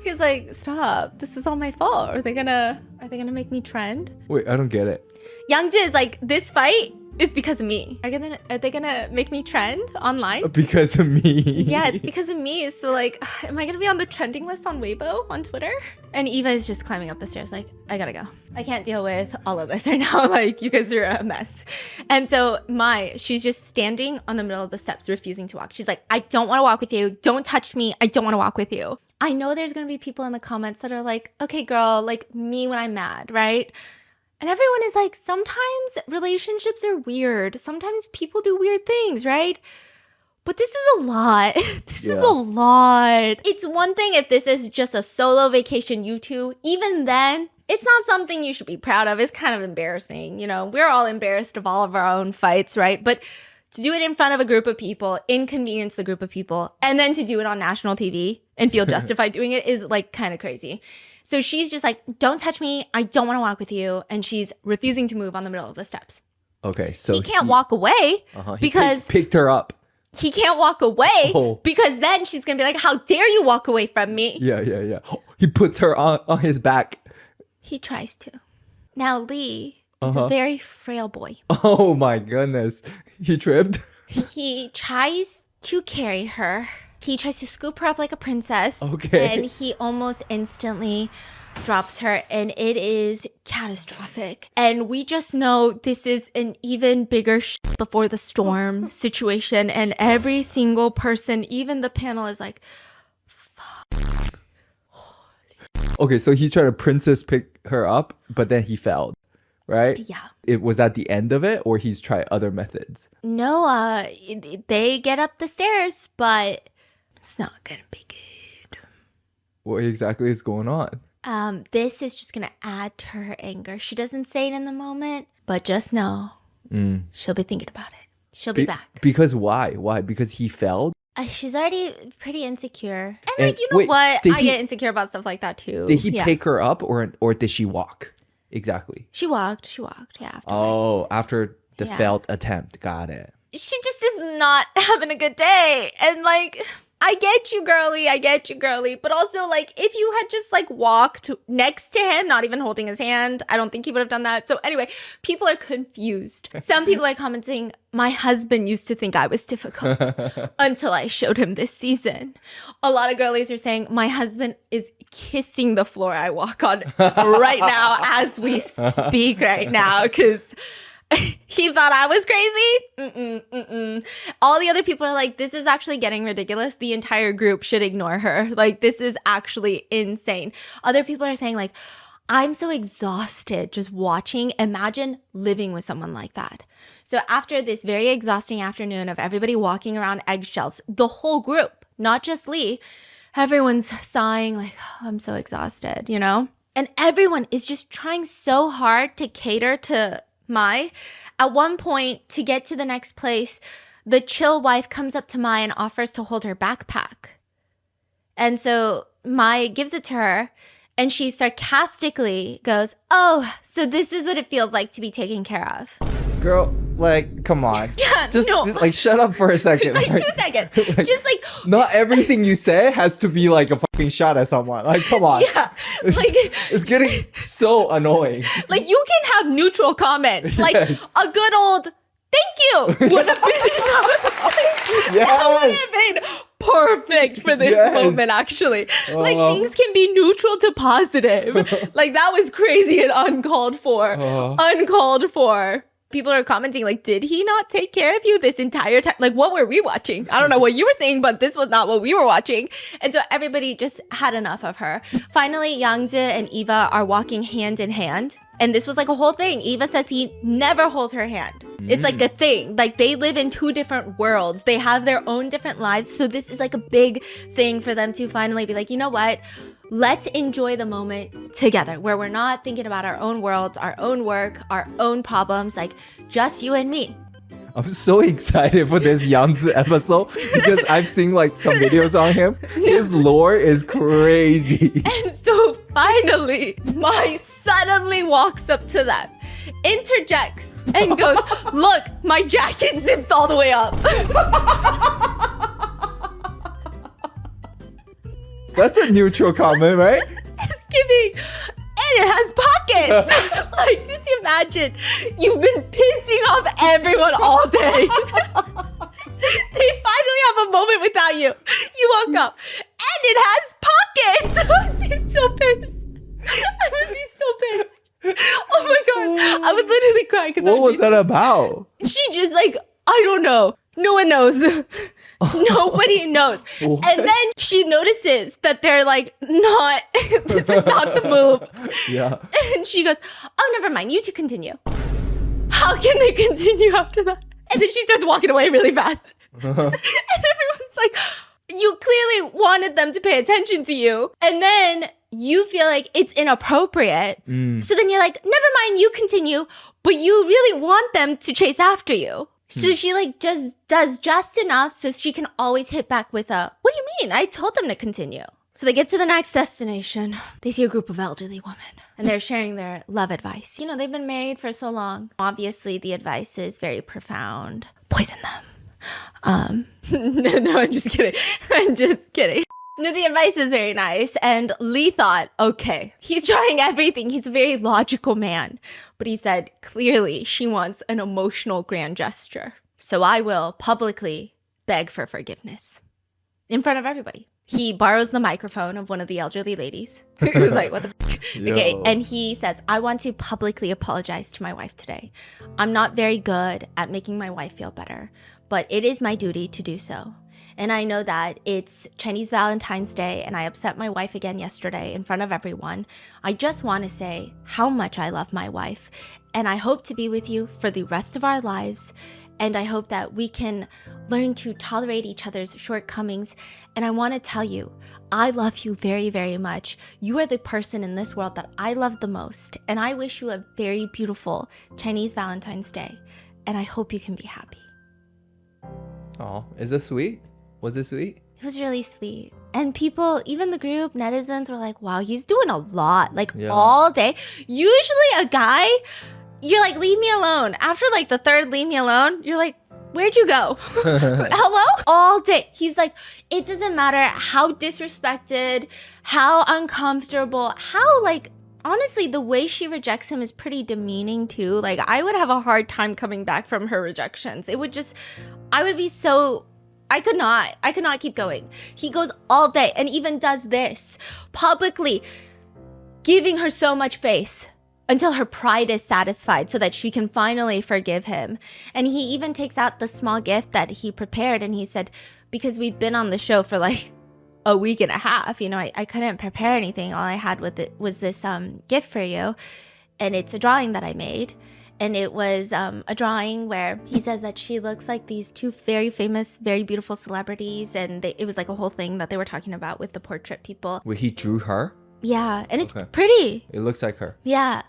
He's like, stop, this is all my fault. Are they gonna make me trend? Wait, I don't get it. Youngji is like, this fight is because of me. Are they gonna make me trend online? Because of me. Yeah, it's because of me. So like, am I gonna be on the trending list on Weibo, on Twitter? And Eva is just climbing up the stairs like, I gotta go. I can't deal with all of this right now. Like, you guys are a mess. And so she's just standing on the middle of the steps, refusing to walk. She's like, I don't wanna walk with you. Don't touch me. I don't wanna walk with you. I know there's gonna be people in the comments that are like, okay, girl, like me when I'm mad, right? And everyone is like, sometimes relationships are weird. Sometimes people do weird things, right? But this is a lot. This is a lot. It's one thing if this is just a solo vacation, you two. Even then, it's not something you should be proud of. It's kind of embarrassing. You know, we're all embarrassed of all of our own fights, right? But to do it in front of a group of people, inconvenience the group of people, and then to do it on national TV and feel justified doing it is like kind of crazy. So she's just like, don't touch me. I don't want to walk with you. And she's refusing to move on the middle of the steps. Okay, so he can't walk away because he picked her up. He can't walk away because then she's going to be like, how dare you walk away from me? Yeah. He puts her on his back. He tries to. Now, Lee is a very frail boy. Oh my goodness. He tripped? He tries to carry her. He tries to scoop her up like a princess. Okay. And he almost instantly drops her, and it is catastrophic. And we just know this is an even bigger before the storm situation. And every single person, even the panel, is like, Okay, so he tried to princess pick her up, but then he failed, right? yeah. It was at the end of it, or he's tried other methods? No, they get up the stairs, but it's not gonna be good. What exactly is going on? This is just gonna add to her anger. She doesn't say it in the moment, but just know she'll be thinking about it. She'll be back. Because why? Why? Because he failed? She's already pretty insecure. And And like, you know wait, what? did I he- get insecure about stuff like that too. Did he Yeah. pick her up or did she walk? Exactly. She walked, yeah. Afterwards. Oh, after the Yeah. failed attempt. Got it. She just is not having a good day. And like, I get you, girly. But also, like, if you had just like walked next to him, not even holding his hand, I don't think he would have done that. So anyway, people are confused. Some people are commenting, my husband used to think I was difficult until I showed him this season. A lot of girlies are saying, my husband is kissing the floor I walk on right now as we speak right now, because he thought I was crazy. All the other people are like, this is actually getting ridiculous. The entire group should ignore her. Like, this is actually insane. Other people are saying, like, I'm so exhausted just watching. Imagine living with someone like that. So after this very exhausting afternoon of everybody walking around eggshells, the whole group, not just Lee, everyone's sighing like, oh, I'm so exhausted, you know? And everyone is just trying so hard to cater to Mai. At one point, to get to the next place, the chill wife comes up to Mai and offers to hold her backpack. And so Mai gives it to her, and she sarcastically goes, oh, so this is what it feels like to be taken care of. Girl, like, come on. Yeah, Just no. like shut up for a second. Like 2 seconds. Just like, Not everything you say has to be like a fucking shot at someone. Like, come on. yeah. Like, It's getting so annoying. like you can have neutral comments. Like Yes. a good old thank you would have been that would have been perfect for this Yes. moment, actually. Like, Uh-huh. things can be neutral to positive. Like, that was crazy and uncalled for. Uncalled for. People are commenting, like, did he not take care of you this entire time? Like, what were we watching? I don't know what you were saying, but this was not what we were watching. And so everybody just had enough of her. Finally, Yangzi and Eva are walking hand in hand. And this was like a whole thing. Eva says he never holds her hand. It's like a thing. Like, they live in 2 different worlds. They have their own different lives. So this is like a big thing for them to finally be like, you know what? Let's enjoy the moment together, where we're not thinking about our own worlds, our own work, our own problems, like just you and me. I'm so excited for this Yangzi episode because I've seen like some videos on him. His lore is crazy. And so finally, Mai suddenly walks up to them, interjects, and goes, look, my jacket zips all the way up. That's a neutral comment, right? It's giving, and it has pockets. Like, just imagine you've been pissing off everyone all day. They finally have a moment without you. You walk up, and it has pockets. I would be so pissed. I would be so pissed. Oh my god, I would literally cry because What was that about? She just like, I don't know. No one knows. Nobody knows. What? And then she notices that they're like, not, this is not the move. Yeah. And she goes, oh, never mind. You two continue. How can they continue after that? And then she starts walking away really fast. And everyone's like, you clearly wanted them to pay attention to you. And then you feel like it's inappropriate. So then you're like, never mind, you continue. But you really want them to chase after you. So she like just does just enough so she can always hit back with a, what do you mean? I told them to continue. So they get to the next destination. They see a group of elderly women and they're sharing their love advice. You know, they've been married for so long. Obviously, the advice is very profound. Poison them. No, I'm just kidding. I'm just kidding. No, the advice is very nice. And Lee thought, okay, he's trying everything. He's a very logical man. But he said, clearly, she wants an emotional grand gesture. So I will publicly beg for forgiveness in front of everybody. He borrows the microphone of one of the elderly ladies. He was like, what the f? Okay. And he says, I want to publicly apologize to my wife today. I'm not very good at making my wife feel better, but it is my duty to do so. And I know that it's Chinese Valentine's Day and I upset my wife again yesterday in front of everyone. I just want to say how much I love my wife. And I hope to be with you for the rest of our lives. And I hope that we can learn to tolerate each other's shortcomings. And I want to tell you, I love you very, very much. You are the person in this world that I love the most. And I wish you a very beautiful Chinese Valentine's Day. And I hope you can be happy. Oh, is this sweet? Was it sweet? It was really sweet. And people, even the group, netizens were like, wow, he's doing a lot, like all day. Usually a guy, you're like, leave me alone. After like the third leave me alone, you're like, where'd you go? Hello? All day. He's like, it doesn't matter how disrespected, how uncomfortable, how like, honestly, the way she rejects him is pretty demeaning too. Like I would have a hard time coming back from her rejections. It would just, I would be so... I could not keep going. He goes all day and even does this publicly, giving her so much face until her pride is satisfied so that she can finally forgive him. And he even takes out the small gift that he prepared and he said, because we've been on the show for like a week and a half, you know, I couldn't prepare anything. All I had with it was this gift for you. And it's a drawing that I made. And it was a drawing where he says that she looks like these two very famous, very beautiful celebrities. And it was like a whole thing that they were talking about with the portrait people. Wait, he drew her? Yeah. And it's pretty. It looks like her. Yeah.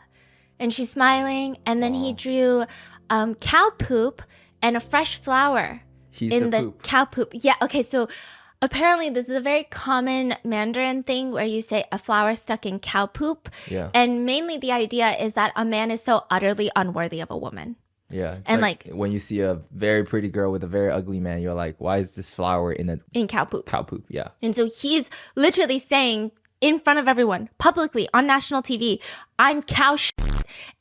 And she's smiling. And then he drew cow poop and a fresh flower. He's in the poop. Cow poop. Yeah. Okay. So apparently this is a very common Mandarin thing where you say a flower stuck in cow poop. Yeah. And mainly the idea is that a man is so utterly unworthy of a woman. Yeah. It's and like when you see a very pretty girl with a very ugly man, you're like, why is this flower in cow poop? Cow poop, yeah. And so he's literally saying in front of everyone, publicly, on national TV, I'm cow shit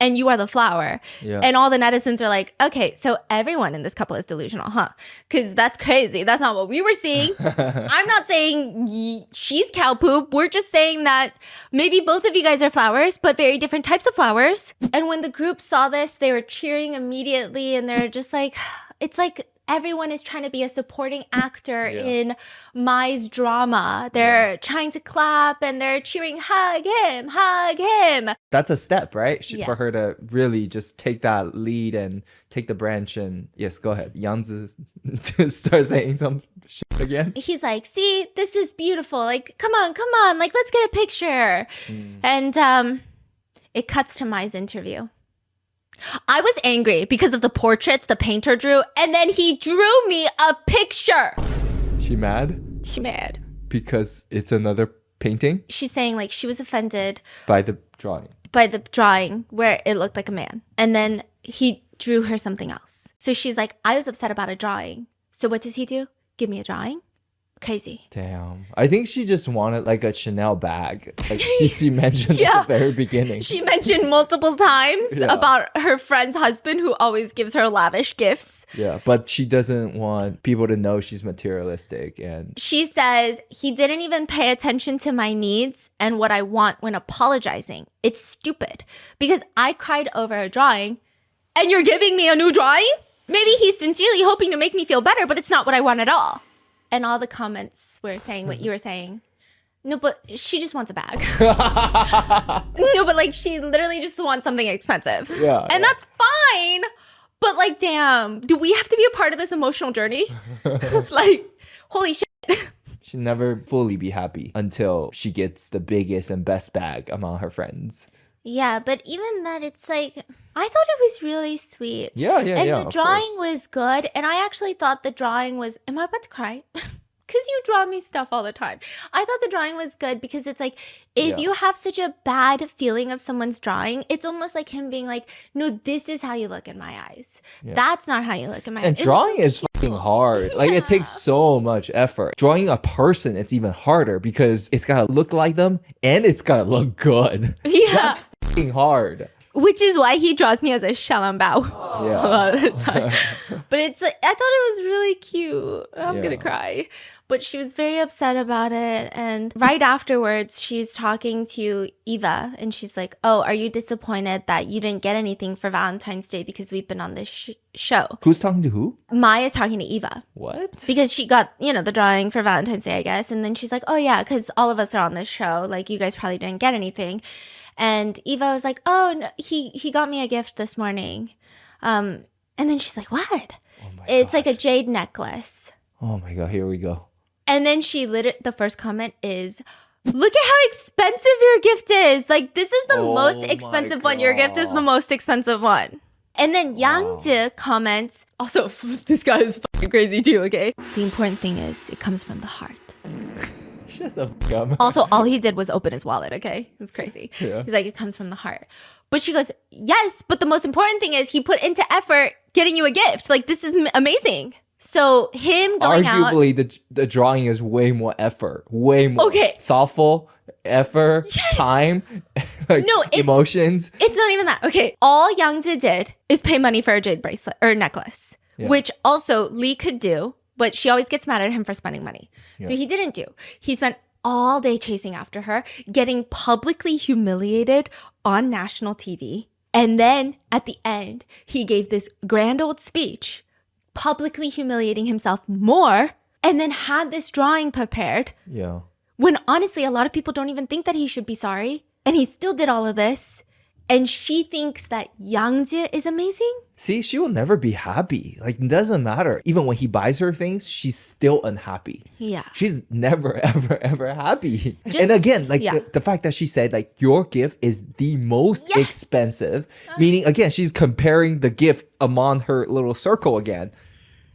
and you are the flower. Yeah. And all the netizens are like, okay, so everyone in this couple is delusional, huh? Because that's crazy. That's not what we were seeing. I'm not saying she's cow poop. We're just saying that maybe both of you guys are flowers, but very different types of flowers. And when the group saw this, they were cheering immediately and they're just like, it's like everyone is trying to be a supporting actor in Mai's drama. They're trying to clap and they're cheering, hug him, hug him. That's a step, right? Yes. For her to really just take that lead and take the branch and yes, go ahead. Yang Zi start saying some shit again. He's like, see, this is beautiful. Like, come on. Like, let's get a picture. And it cuts to Mai's interview. I was angry because of the portraits the painter drew, and then he drew me a picture. She mad? She mad. Because it's another painting? She's saying like she was offended By the drawing. by the drawing where it looked like a man. And then he drew her something else. So she's like, I was upset about a drawing. So what does he do? Give me a drawing? Crazy. Damn. I think she just wanted like a Chanel bag. Like she mentioned at the very beginning. She mentioned multiple times about her friend's husband who always gives her lavish gifts. Yeah, but she doesn't want people to know she's materialistic. And she says, he didn't even pay attention to my needs and what I want when apologizing. It's stupid because I cried over a drawing and you're giving me a new drawing? Maybe he's sincerely hoping to make me feel better, but it's not what I want at all. And all the comments were saying what you were saying. No, but she just wants a bag. No, but like she literally just wants something expensive. Yeah. And that's fine. But like, damn, do we have to be a part of this emotional journey? Like, holy shit. She'll never fully be happy until she gets the biggest and best bag among her friends. Yeah, but even that, it's like, I thought it was really sweet. Yeah, And the drawing was good. And I actually thought the drawing was, am I about to cry? Because you draw me stuff all the time. I thought the drawing was good because it's like, if you have such a bad feeling of someone's drawing, it's almost like him being like, no, this is how you look in my eyes. That's not how you look in my eyes. And drawing is f***ing hard. Like it takes so much effort. Drawing a person, it's even harder because it's gotta look like them and it's gotta look good. Yeah. That's f***ing hard. Which is why he draws me as a xiaolongbao Yeah. a lot of the time. But it's like, I thought it was really cute. I'm gonna cry. But she was very upset about it. And right afterwards, she's talking to Eva and she's like, oh, are you disappointed that you didn't get anything for Valentine's Day because we've been on this show? Who's talking to who? Maya's talking to Eva. What? Because she got, the drawing for Valentine's Day, I guess. And then she's like, oh yeah, because all of us are on this show. Like, you guys probably didn't get anything. And Eva was like, oh, no, he got me a gift this morning. And then she's like, what? It's like a jade necklace. Oh my God, here we go. And then the first comment is, look at how expensive your gift is. Like, this is the most expensive one. Your gift is the most expensive one. And then Yang Zhi comments, also, this guy is fucking crazy too, okay? The important thing is it comes from the heart. Shut the fuck up. Also, all he did was open his wallet, okay? It's crazy. Yeah. He's like, it comes from the heart. But she goes, yes, but the most important thing is he put into effort getting you a gift. Like, this is amazing. So him going out. Arguably, the drawing is way more effort, way more thoughtful effort, time, like emotions. It's not even that. Okay, all Yang Zhi did is pay money for a jade bracelet or necklace, which also Lee could do, but she always gets mad at him for spending money. So he didn't do. He spent all day chasing after her, getting publicly humiliated on national TV. And then at the end, he gave this grand old speech, publicly humiliating himself more, and then had this drawing prepared. Yeah. When honestly, a lot of people don't even think that he should be sorry. And he still did all of this. And she thinks that Yang Zhi is amazing. See, she will never be happy. Like, it doesn't matter. Even when he buys her things, she's still unhappy. Yeah. She's never, ever, ever happy. And again, like the fact that she said, like, your gift is the most expensive, meaning, again, she's comparing the gift among her little circle again.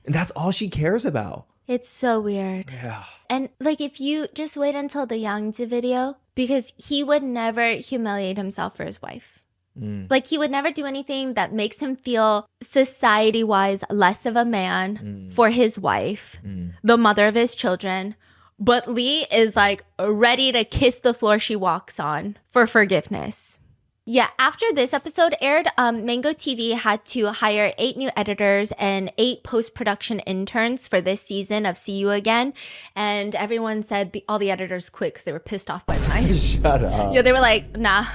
And that's all she cares about. It's so weird. Yeah. And like, if you just wait until the Yang Zhi video, because he would never humiliate himself for his wife. Like, he would never do anything that makes him feel society-wise less of a man for his wife, the mother of his children. But Lee is like ready to kiss the floor she walks on for forgiveness. Yeah, after this episode aired, Mango TV had to hire 8 new editors and 8 post-production interns for this season of See You Again. And everyone said all the editors quit because they were pissed off by mine. Shut up. Yeah, they were like, nah.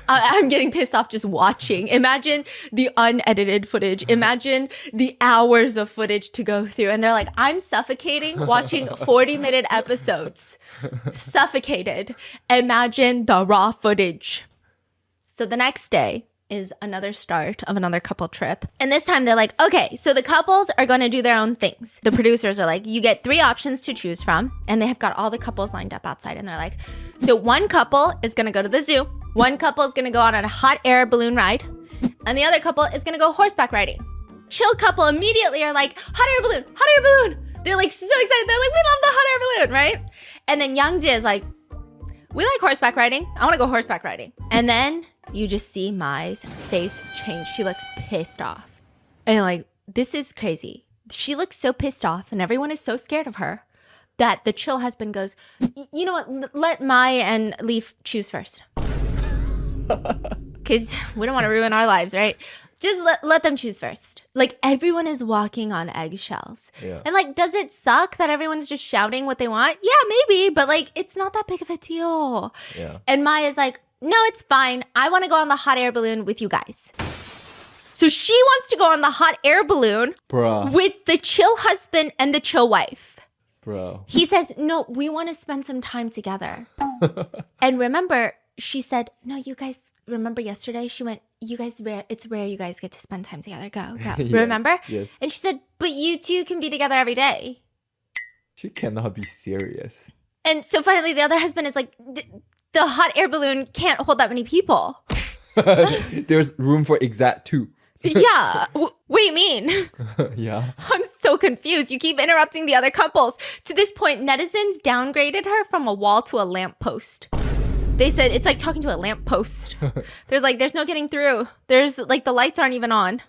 I'm getting pissed off just watching. Imagine the unedited footage. Imagine the hours of footage to go through. And they're like, I'm suffocating watching 40-minute episodes. Suffocated. Imagine the raw footage. So the next day is another start of another couple trip. And this time they're like, okay, so the couples are going to do their own things. The producers are like, you get 3 options to choose from. And they have got all the couples lined up outside. And they're like, so one couple is going to go to the zoo. One couple is going to go on a hot air balloon ride. And the other couple is going to go horseback riding. Chill couple immediately are like, hot air balloon, hot air balloon. They're like so excited. They're like, we love the hot air balloon, right? And then Yang Zhi is like, we like horseback riding. I want to go horseback riding. And then you just see Mai's face change. She looks pissed off. And like, this is crazy. She looks so pissed off and everyone is so scared of her that the chill husband goes, you know what? Let Mai and Leaf choose first. Because we don't want to ruin our lives, right? Just let them choose first. Like, everyone is walking on eggshells. Yeah. And like, does it suck that everyone's just shouting what they want? Yeah, maybe. But like, it's not that big of a deal. Yeah. And Maya's like, no, it's fine. I want to go on the hot air balloon with you guys. So she wants to go on the hot air balloon with the chill husband and the chill wife. Bro. He says, no, we want to spend some time together. And remember, she said, no, you guys, remember yesterday? She went, you guys, it's rare you guys get to spend time together. Go. Yes, remember? Yes. And she said, but you two can be together every day. She cannot be serious. And so finally, the other husband is like, the hot air balloon can't hold that many people. There's room for exact 2. Yeah. What do you mean? Yeah. I'm so confused. You keep interrupting the other couples. To this point, netizens downgraded her from a wall to a lamppost. They said it's like talking to a lamppost. There's no getting through. There's like the lights aren't even on.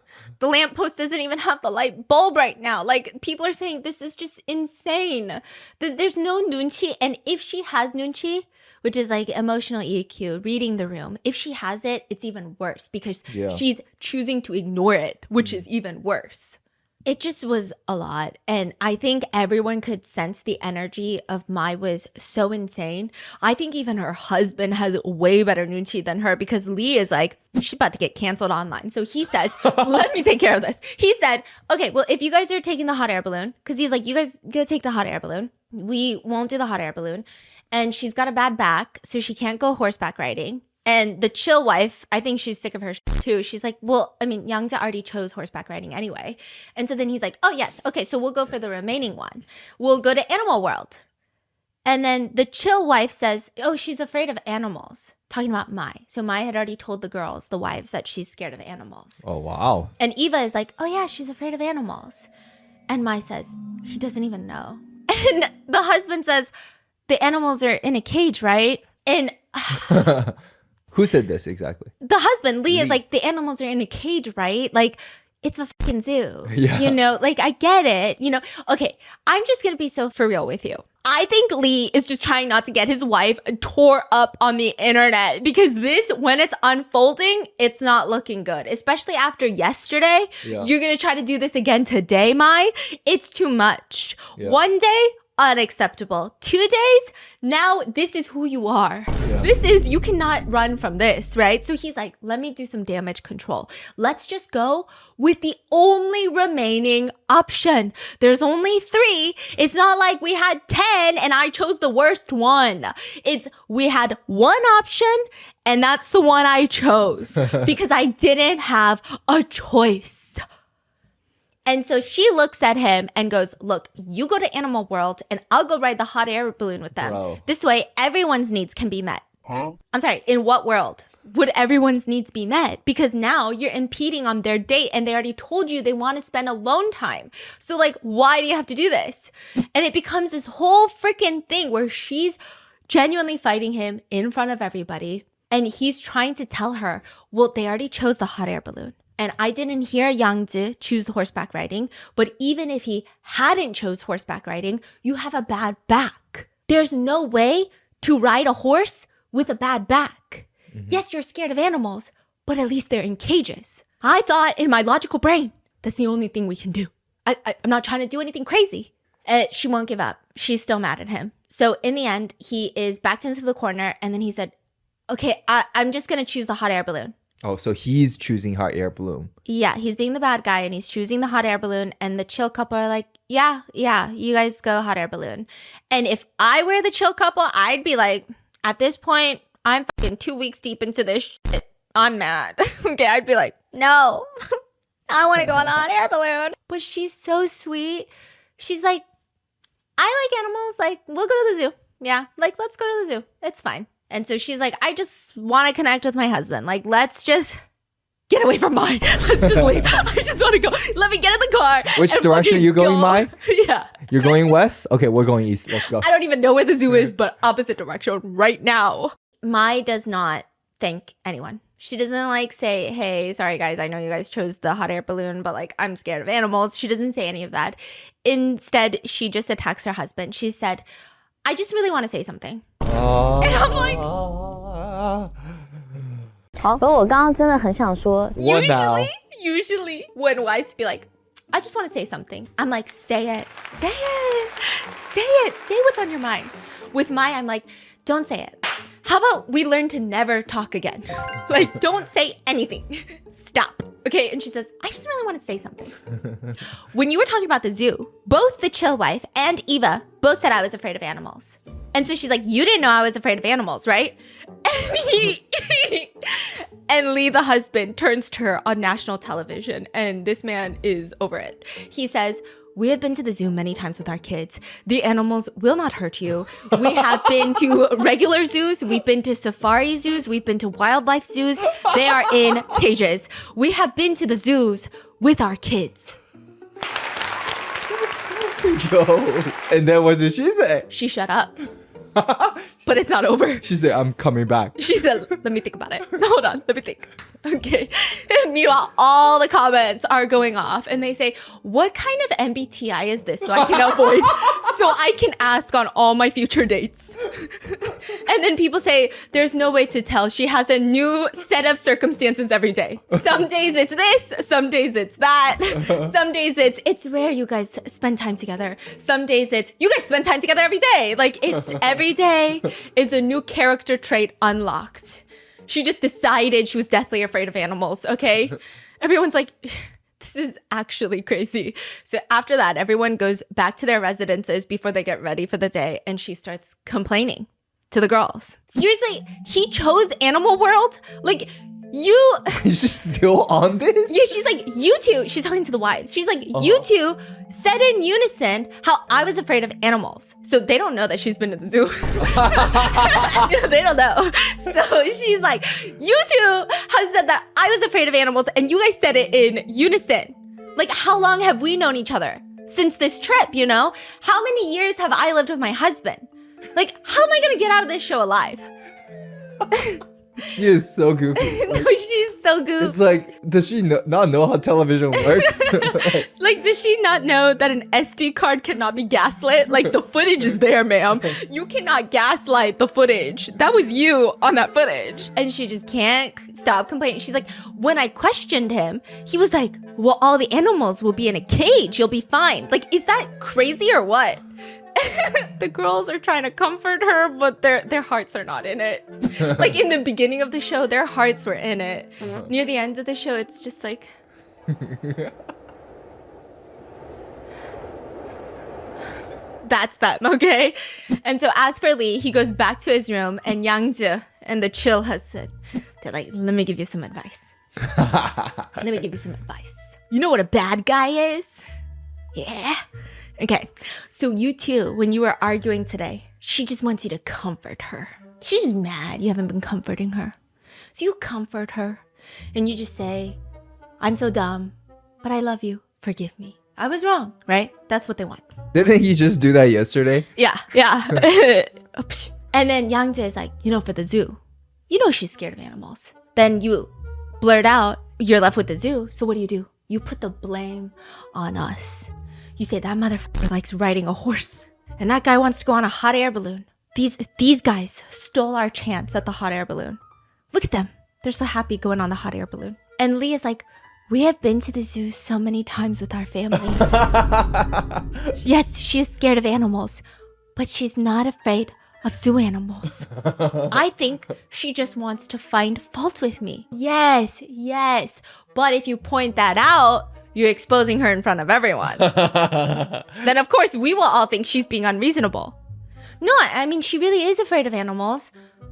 The lamppost doesn't even have the light bulb right now. Like, people are saying this is just insane. There's no nunchi. And if she has nunchi, which is like emotional EQ, reading the room, if she has it, it's even worse because she's choosing to ignore it, which is even worse. It just was a lot. And I think everyone could sense the energy of Mai was so insane. I think even her husband has way better nunchi than her because Lee is like, she's about to get canceled online. So he says, let me take care of this. He said, okay, well, if you guys are taking the hot air balloon, because he's like, you guys go take the hot air balloon. We won't do the hot air balloon. And she's got a bad back, so she can't go horseback riding. And the chill wife, I think she's sick of her too. She's like, well, I mean, Yangja already chose horseback riding anyway. And so then he's like, oh, yes. Okay, so we'll go for the remaining one. We'll go to Animal World. And then the chill wife says, oh, she's afraid of animals. Talking about Mai. So Mai had already told the girls, the wives, that she's scared of animals. Oh, wow. And Eva is like, oh, yeah, she's afraid of animals. And Mai says, he doesn't even know. And the husband says, the animals are in a cage, right? And... Who said this exactly? The husband, Lee, is like, the animals are in a cage, right? Like, it's a fucking zoo. Yeah. You know, like, I get it. You know, okay, I'm just going to be so for real with you. I think Lee is just trying not to get his wife tore up on the internet because this, when it's unfolding, it's not looking good. Especially after yesterday. Yeah. You're going to try to do this again today, Mai. It's too much. Yeah. One day, unacceptable. 2 days, now this is who you are. Yeah. This is, you cannot run from this, right? So he's like, let me do some damage control. Let's just go with the only remaining option. There's only 3. It's not like we had 10 and I chose the worst one. It's, we had one option and that's the one I chose because I didn't have a choice. And so she looks at him and goes, look, you go to Animal World and I'll go ride the hot air balloon with them. Bro. This way, everyone's needs can be met. Huh? I'm sorry, in what world would everyone's needs be met? Because now you're impeding on their date and they already told you they want to spend alone time. So like, why do you have to do this? And it becomes this whole freaking thing where she's genuinely fighting him in front of everybody. And he's trying to tell her, well, they already chose the hot air balloon. And I didn't hear Yangzi choose the horseback riding, but even if he hadn't chose horseback riding, you have a bad back. There's no way to ride a horse with a bad back. Mm-hmm. Yes, you're scared of animals, but at least they're in cages. I thought in my logical brain, that's the only thing we can do. I'm not trying to do anything crazy. She won't give up. She's still mad at him. So in the end, he is backed into the corner and then he said, okay, I'm just going to choose the hot air balloon. Oh, so he's choosing hot air balloon. Yeah, he's being the bad guy and he's choosing the hot air balloon. And the chill couple are like, yeah, you guys go hot air balloon. And if I were the chill couple, I'd be like, at this point, I'm fucking 2 weeks deep into this shit. I'm mad. Okay, I'd be like, no, I want to go on the hot air balloon. But she's so sweet. She's like, I like animals. Like, we'll go to the zoo. Yeah, like, let's go to the zoo. It's fine. And so she's like, I just want to connect with my husband. Like, let's just get away from Mai. Let's just leave. I just want to go. Let me get in the car. Which direction are you going, Mai? Yeah. You're going west? Okay, we're going east. Let's go. I don't even know where the zoo is, but opposite direction right now. Mai does not thank anyone. She doesn't like say, hey, sorry guys, I know you guys chose the hot air balloon, but like, I'm scared of animals. She doesn't say any of that. Instead, she just attacks her husband. She said, I just really want to say something. And I'm like, 好，可我刚刚真的很想说 usually when wives be like, I just want to say something. I'm like, say it. Say what's on your mind. With Mai, I'm like, don't say it. How about we learn to never talk again? Like, don't say anything. Stop. Okay, and she says, I just really want to say something. When you were talking about the zoo, both the chill wife and Eva both said I was afraid of animals. And so she's like, you didn't know I was afraid of animals, right? And Lee, the husband, turns to her on national television, and this man is over it. He says, we have been to the zoo many times with our kids. The animals will not hurt you. We have been to regular zoos. We've been to safari zoos. We've been to wildlife zoos. They are in cages. We have been to the zoos with our kids. Yo. And then what did she say? She shut up. But it's not over. She said, I'm coming back. She said, let me think about it. Hold on, let me think. Okay. And meanwhile, all the comments are going off and they say, what kind of MBTI is this so I can avoid, so I can ask on all my future dates? And then people say, there's no way to tell. She has a new set of circumstances every day. Some days it's this, some days it's that. Some days it's rare you guys spend time together. Some days it's, you guys spend time together every day. Like it's every day is a new character trait unlocked. She just decided she was deathly afraid of animals, okay? Everyone's like, this is actually crazy. So after that, everyone goes back to their residences before they get ready for the day, and she starts complaining to the girls. Seriously, he chose Animal World? Like, you... Is she still on this? Yeah, she's like, you two... She's talking to the wives. She's like, you two said in unison how I was afraid of animals. So they don't know that she's been to the zoo. They don't know. So she's like, you two have said that I was afraid of animals and you guys said it in unison. Like, how long have we known each other? Since this trip, you know? How many years have I lived with my husband? Like, how am I gonna get out of this show alive? She is so goofy. No, she's so goofy. It's like, does she not know how television works? Like, does she not know that an SD card cannot be gaslit? Like, the footage is there, ma'am. You cannot gaslight the footage. That was you on that footage. And she just can't stop complaining. She's like, when I questioned him, he was like, well, all the animals will be in a cage. You'll be fine. Like, is that crazy or what? The girls are trying to comfort her, but their hearts are not in it. Like in the beginning of the show, their hearts were in it. Near the end of the show, it's just like... That's them, okay? And so as for Lee, he goes back to his room, and Yangzhe and the chill has said, they're like, let me give you some advice. Let me give you some advice. You know what a bad guy is? Yeah. Okay, so you two, when you were arguing today, she just wants you to comfort her. She's just mad you haven't been comforting her. So you comfort her, and you just say, I'm so dumb, but I love you. Forgive me. I was wrong, right? That's what they want. Didn't he just do that yesterday? Yeah. And then Yangzhe is like, you know, for the zoo, you know she's scared of animals. Then you blurt out, you're left with the zoo, so what do? You put the blame on us. You say that motherfucker likes riding a horse, and that guy wants to go on a hot air balloon. These guys stole our chance at the hot air balloon. Look at them. They're so happy going on the hot air balloon. And Lee is like, we have been to the zoo so many times with our family. Yes, she is scared of animals, but she's not afraid of zoo animals. I think she just wants to find fault with me. Yes. But if you point that out, you're exposing her in front of everyone. Then, of course, we will all think she's being unreasonable. No, I mean, she really is afraid of animals,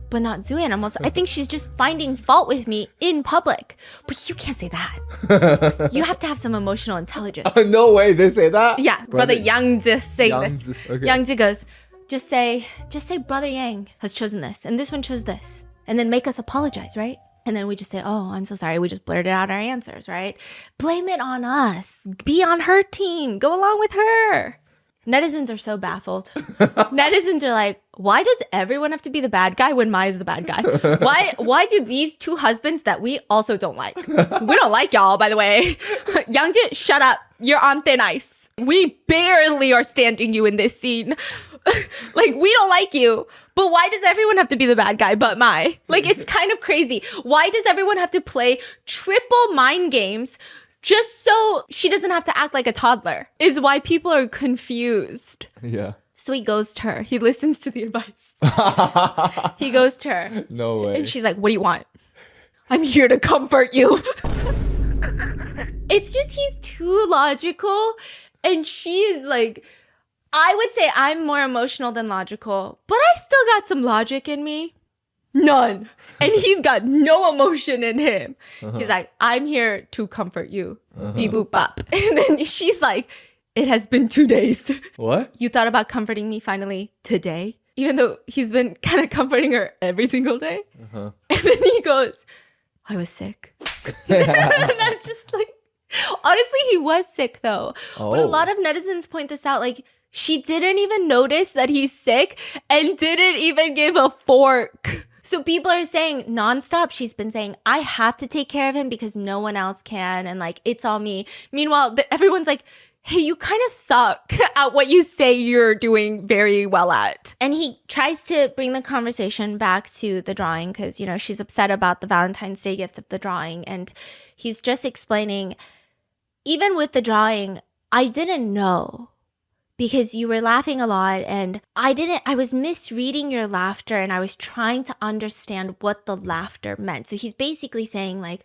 but not zoo animals. I think she's just finding fault with me in public. But you can't say that. You have to have some emotional intelligence. No way, they say that? Yeah, Brother Yangzhe saying this. Okay. Yangzhe goes, just say Brother Yang has chosen this, and this one chose this. And then make us apologize, right? And then we just say, oh, I'm so sorry. We just blurted out our answers, right? Blame it on us. Be on her team. Go along with her. Netizens are so baffled. Netizens are like, why does everyone have to be the bad guy when Mai's the bad guy? Why do these two husbands that we also don't like? We don't like y'all, by the way. Yangzhe, shut up. You're on thin ice. We barely are standing you in this scene. Like, we don't like you. But why does everyone have to be the bad guy but Mai? Like, it's kind of crazy. Why does everyone have to play triple mind games just so she doesn't have to act like a toddler? Is why people are confused. Yeah. So he goes to her. He listens to the advice. He goes to her. No way. And she's like, what do you want? I'm here to comfort you. It's just he's too logical. And she is like... I would say I'm more emotional than logical, but I still got some logic in me. None. And he's got no emotion in him. He's like, I'm here to comfort you. Beep boop bop. And then she's like, it has been 2 days. What? You thought about comforting me finally today? Even though he's been kind of comforting her every single day. And then he goes, I was sick. And I'm just like, honestly, he was sick though. But a lot of netizens point this out, like, She didn't even notice that he's sick and didn't even give a fork. So people are saying nonstop, she's been saying, I have to take care of him because no one else can. And like, it's all me. Meanwhile, everyone's like, hey, you kind of suck at what you say you're doing very well at. And he tries to bring the conversation back to the drawing because, you know, she's upset about the Valentine's Day gift of the drawing. And he's just explaining, even with the drawing, I didn't know because you were laughing a lot and I was misreading your laughter and I was trying to understand what the laughter meant. So he's basically saying like,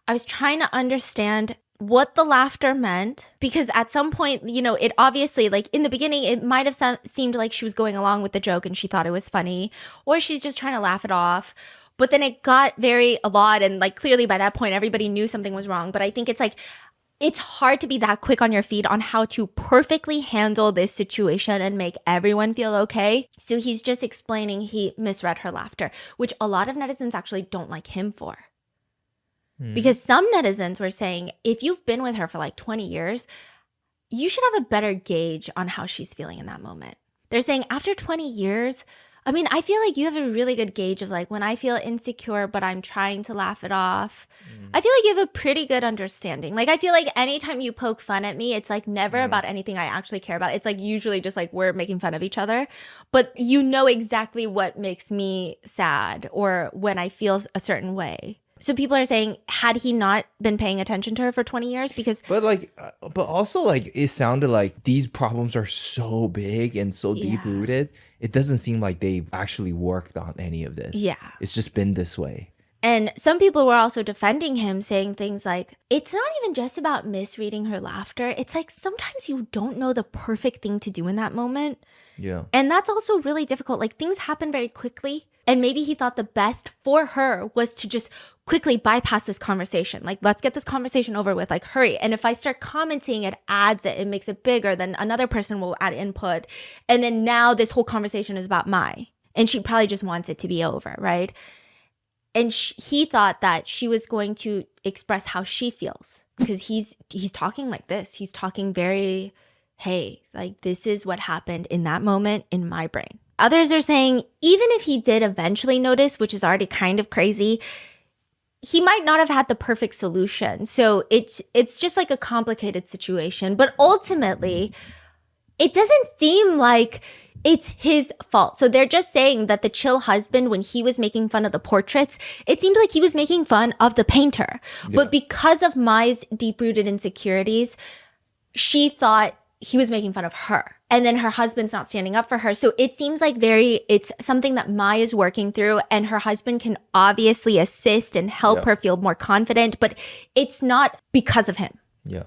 I was trying to understand what the laughter meant because at some point, you know, it obviously like in the beginning, it might have seemed like she was going along with the joke and she thought it was funny or she's just trying to laugh it off. But then it got a lot and like clearly by that point, everybody knew something was wrong. But I think it's like, it's hard to be that quick on your feet on how to perfectly handle this situation and make everyone feel okay. So he's just explaining he misread her laughter, which a lot of netizens actually don't like him for. Because some netizens were saying, if you've been with her for like 20 years, you should have a better gauge on how she's feeling in that moment. They're saying after 20 years, I mean, I feel like you have a really good gauge of like when I feel insecure, but I'm trying to laugh it off. I feel like you have a pretty good understanding. Like, I feel like anytime you poke fun at me, it's like never about anything I actually care about. It's like usually just like we're making fun of each other, but you know exactly what makes me sad or when I feel a certain way. So people are saying, had he not been paying attention to her for 20 years? But also like it sounded like these problems are so big and so deep rooted. It doesn't seem like they've actually worked on any of this. Yeah. It's just been this way. And some people were also defending him, saying things like, it's not even just about misreading her laughter. It's like sometimes you don't know the perfect thing to do in that moment. Yeah. And that's also really difficult. Like things happen very quickly. And maybe he thought the best for her was to just quickly bypass this conversation. Like, let's get this conversation over with, like, hurry. And if I start commenting, it adds it, it makes it bigger. Then another person will add input. And then now this whole conversation is about and she probably just wants it to be over, right? And he thought that she was going to express how she feels because he's talking like this. He's talking very, hey, like this is what happened in that moment in my brain. Others are saying, even if he did eventually notice, which is already kind of crazy, he might not have had the perfect solution. So it's just like a complicated situation. But ultimately, it doesn't seem like it's his fault. So they're just saying that the chill husband, when he was making fun of the portraits, it seemed like he was making fun of the painter. Yeah. But because of Mai's deep-rooted insecurities, she thought he was making fun of her. And then her husband's not standing up for her. So it seems like it's something that Mai is working through and her husband can obviously assist and help her feel more confident, but it's not because of him. Yeah,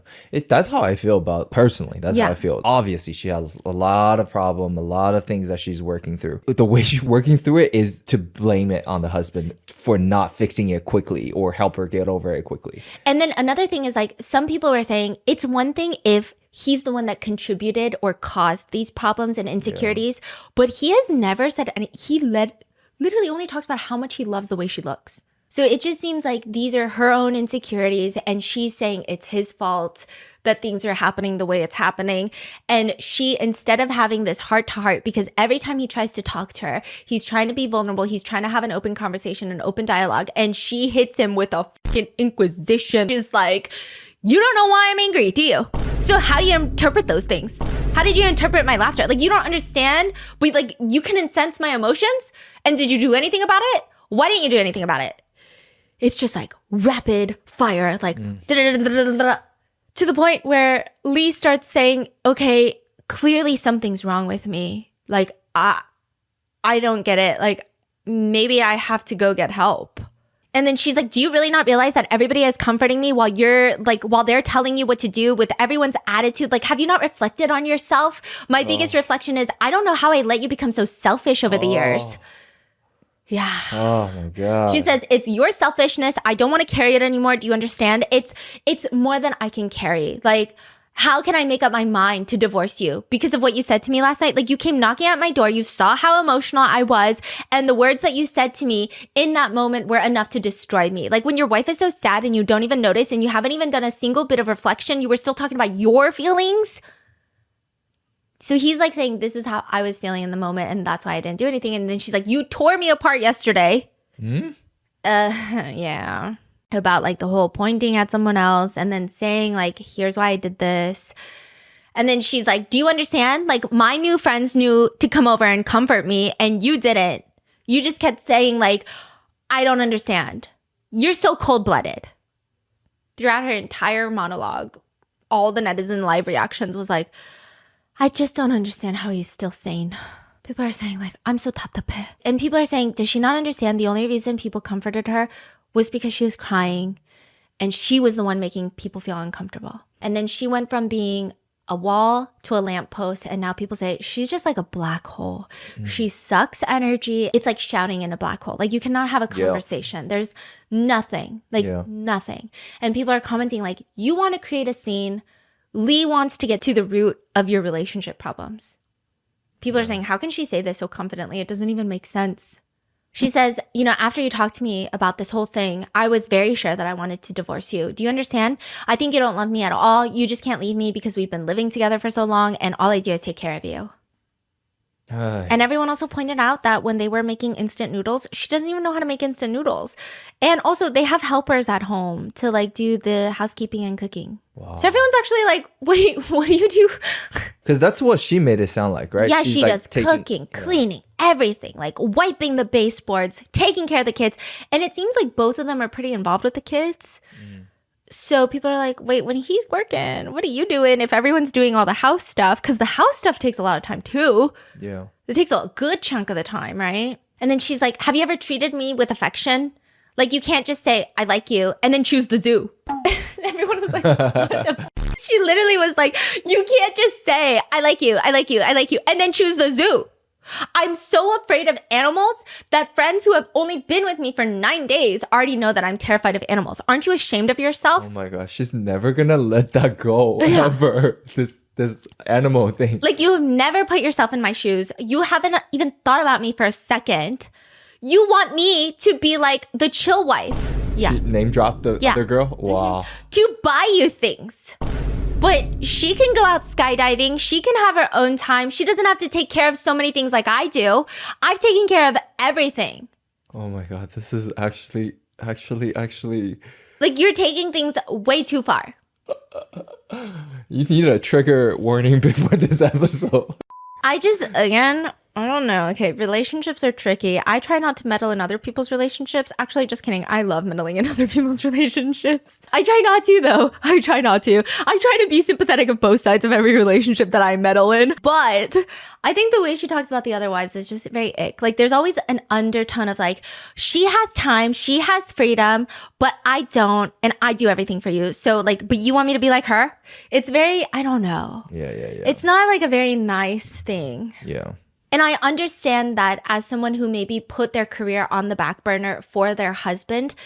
that's how I feel about personally. That's how I feel. Obviously, she has a lot of problem, a lot of things that she's working through. The way she's working through it is to blame it on the husband for not fixing it quickly or help her get over it quickly. And then another thing is like some people were saying it's one thing if he's the one that contributed or caused these problems and insecurities, but he has never said any. He literally only talks about how much he loves the way she looks. So it just seems like these are her own insecurities and she's saying it's his fault that things are happening the way it's happening. And she, instead of having this heart to heart, because every time he tries to talk to her, he's trying to be vulnerable. He's trying to have an open conversation, an open dialogue. And she hits him with a fucking inquisition. She's like, you don't know why I'm angry, do you? So how do you interpret those things? How did you interpret my laughter? Like, you don't understand, but like, you can sense my emotions. And did you do anything about it? Why didn't you do anything about it? It's just like rapid fire, like to the point where Lee starts saying, okay, clearly something's wrong with me. Like, I don't get it. Like, maybe I have to go get help. And then she's like, do you really not realize that everybody is comforting me while they're telling you what to do with everyone's attitude? Like, have you not reflected on yourself? My biggest reflection is, I don't know how I let you become so selfish over the years. Yeah. Oh my God. She says, it's your selfishness. I don't want to carry it anymore. Do you understand? It's more than I can carry. Like, how can I make up my mind to divorce you? Because of what you said to me last night. Like, you came knocking at my door. You saw how emotional I was. And the words that you said to me in that moment were enough to destroy me. Like, when your wife is so sad and you don't even notice and you haven't even done a single bit of reflection, you were still talking about your feelings. So he's like saying, this is how I was feeling in the moment, and that's why I didn't do anything. And then she's like, you tore me apart yesterday. Yeah. About like the whole pointing at someone else and then saying like, here's why I did this. And then she's like, do you understand? Like my new friends knew to come over and comfort me and you didn't. You just kept saying like, I don't understand. You're so cold-blooded. Throughout her entire monologue, all the netizen live reactions was like, I just don't understand how he's still sane. People are saying like, I'm so 답답해. And people are saying, does she not understand the only reason people comforted her was because she was crying and she was the one making people feel uncomfortable. And then she went from being a wall to a lamppost, and now people say she's just like a black hole. She sucks energy. It's like shouting in a black hole. Like you cannot have a conversation. There's nothing, like nothing. And people are commenting like, you want to create a scene. Lee wants to get to the root of your relationship problems. People are saying, how can she say this so confidently? It doesn't even make sense. She says, you know, after you talked to me about this whole thing, I was very sure that I wanted to divorce you. Do you understand? I think you don't love me at all. You just can't leave me because we've been living together for so long and all I do is take care of you. And everyone also pointed out that when they were making instant noodles, she doesn't even know how to make instant noodles. And also they have helpers at home to like do the housekeeping and cooking. Wow. So everyone's actually like, wait, what do you do? Because that's what she made it sound like, right? Yeah, She's she like does cooking, cleaning, everything, like wiping the baseboards, taking care of the kids. And it seems like both of them are pretty involved with the kids. So people are like, wait, when he's working, what are you doing if everyone's doing all the house stuff? Because the house stuff takes a lot of time too. Yeah. It takes a good chunk of the time, right? And then she's like, have you ever treated me with affection? Like you can't just say, I like you, and then choose the zoo. Everyone was like, what the She literally was like, you can't just say, I like you, I like you, I like you, and then choose the zoo. I'm so afraid of animals that friends who have only been with me for 9 days already know that I'm terrified of animals. Aren't you ashamed of yourself? Oh my gosh, she's never gonna let that go ever. This animal thing. Like you have never put yourself in my shoes. You haven't even thought about me for a second. You want me to be like the chill wife. Yeah. She name dropped the other girl? Wow. To buy you things. But she can go out skydiving. She can have her own time. She doesn't have to take care of so many things like I do. I've taken care of everything. Oh my God, this is actually. Like you're taking things way too far. You need a trigger warning before this episode. I don't know. Okay, relationships are tricky. I try not to meddle in other people's relationships. Actually, just kidding. I love meddling in other people's relationships. I try not to, though. I try to be sympathetic of both sides of every relationship that I meddle in. But I think the way she talks about the other wives is just very ick. Like, there's always an undertone of like, she has time, she has freedom, but I don't, and I do everything for you. So like, but you want me to be like her? It's very, I don't know. Yeah. It's not like a very nice thing. Yeah. And I understand that as someone who maybe put their career on the back burner for their husband,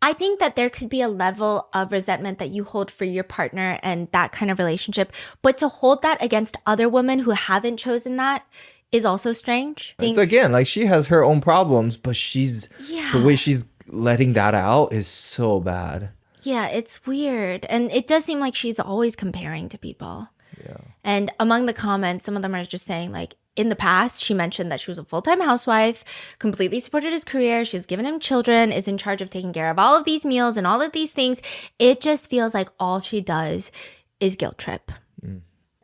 I think that there could be a level of resentment that you hold for your partner and that kind of relationship. But to hold that against other women who haven't chosen that is also strange. It's again, like she has her own problems, but the way she's letting that out is so bad. Yeah, it's weird. And it does seem like she's always comparing to people. Yeah. And among the comments, some of them are just saying like, in the past, she mentioned that she was a full-time housewife, completely supported his career. She's given him children, is in charge of taking care of all of these meals and all of these things. It just feels like all she does is guilt trip.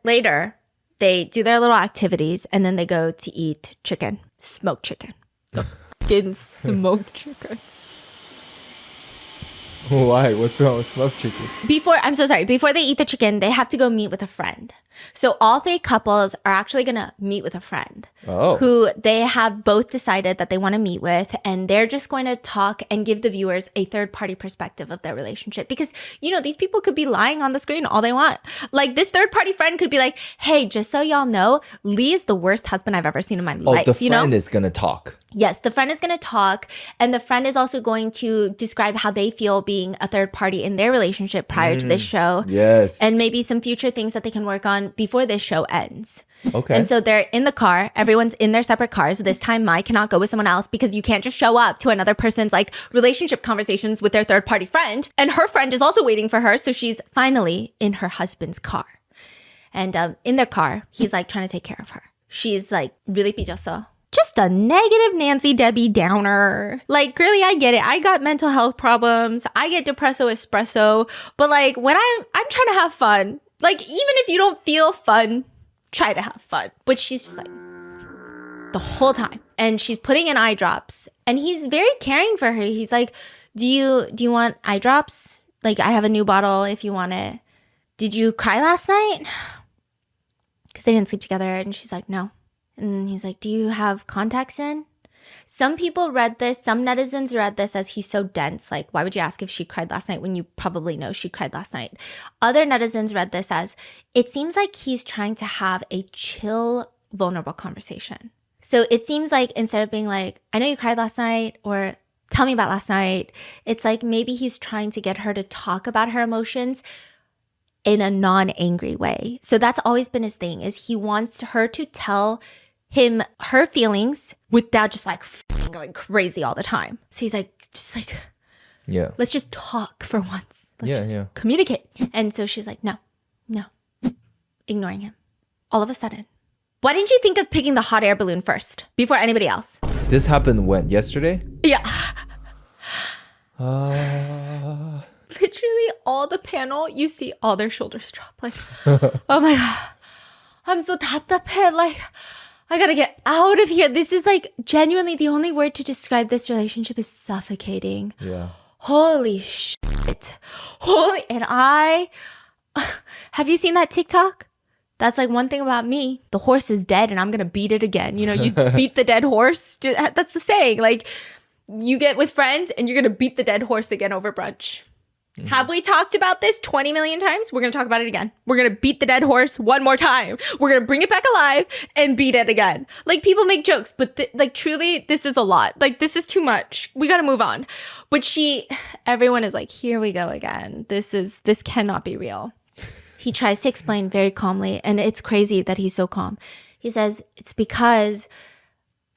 Later, they do their little activities and then they go to eat chicken, smoked chicken. Fucking smoked chicken. Why? What's wrong with smoked chicken? Before they eat the chicken, they have to go meet with a friend. So all three couples are actually going to meet with a friend who they have both decided that they want to meet with. And they're just going to talk and give the viewers a third party perspective of their relationship. Because, you know, these people could be lying on the screen all they want. Like this third party friend could be like, hey, just so y'all know, Lee is the worst husband I've ever seen in my life. The friend is going to talk. Yes, the friend is going to talk. And the friend is also going to describe how they feel being a third party in their relationship prior to this show. Yes. And maybe some future things that they can work on before this show ends. Okay. And so they're in the car. Everyone's in their separate cars. This time, Mai cannot go with someone else because you can't just show up to another person's like relationship conversations with their third party friend. And her friend is also waiting for her. So she's finally in her husband's car. And in their car, he's like trying to take care of her. She's like really 삐졌어. Just a negative Nancy Debbie Downer. Like, really, I get it. I got mental health problems. I get depresso espresso. But like, when I'm trying to have fun, like, even if you don't feel fun, try to have fun. But she's just like, the whole time. And she's putting in eye drops. And he's very caring for her. He's like, do you want eye drops? Like, I have a new bottle if you want it. Did you cry last night? Because they didn't sleep together. And she's like, no. And he's like, do you have contacts in? Some people read this, some netizens read this as he's so dense. Like, why would you ask if she cried last night when you probably know she cried last night? Other netizens read this as, it seems like he's trying to have a chill, vulnerable conversation. So it seems like instead of being like, I know you cried last night, or tell me about last night, it's like maybe he's trying to get her to talk about her emotions in a non-angry way. So that's always been his thing, is he wants her to tell him her feelings without just like going crazy all the time. So he's like, let's just talk for once. Let's just communicate. And so she's like, no, ignoring him. All of a sudden, why didn't you think of picking the hot air balloon first before anybody else? This happened when? Yesterday? Yeah. Literally all the panel, you see all their shoulders drop. Like, oh my God. I'm so 답답해. Like, I gotta get out of here. This is like genuinely the only word to describe this relationship is suffocating. Yeah. Holy shit. Have you seen that TikTok? That's like one thing about me. The horse is dead and I'm gonna beat it again. You know, you beat the dead horse. That's the saying. Like, you get with friends and you're gonna beat the dead horse again over brunch. Mm-hmm. Have we talked about this 20 million times? We're going to talk about it again. We're going to beat the dead horse one more time. We're going to bring it back alive and beat it again. Like, people make jokes, but like, truly, this is a lot. Like, this is too much. We got to move on. But everyone is like, here we go again. This cannot be real. He tries to explain very calmly, and it's crazy that he's so calm. He says it's because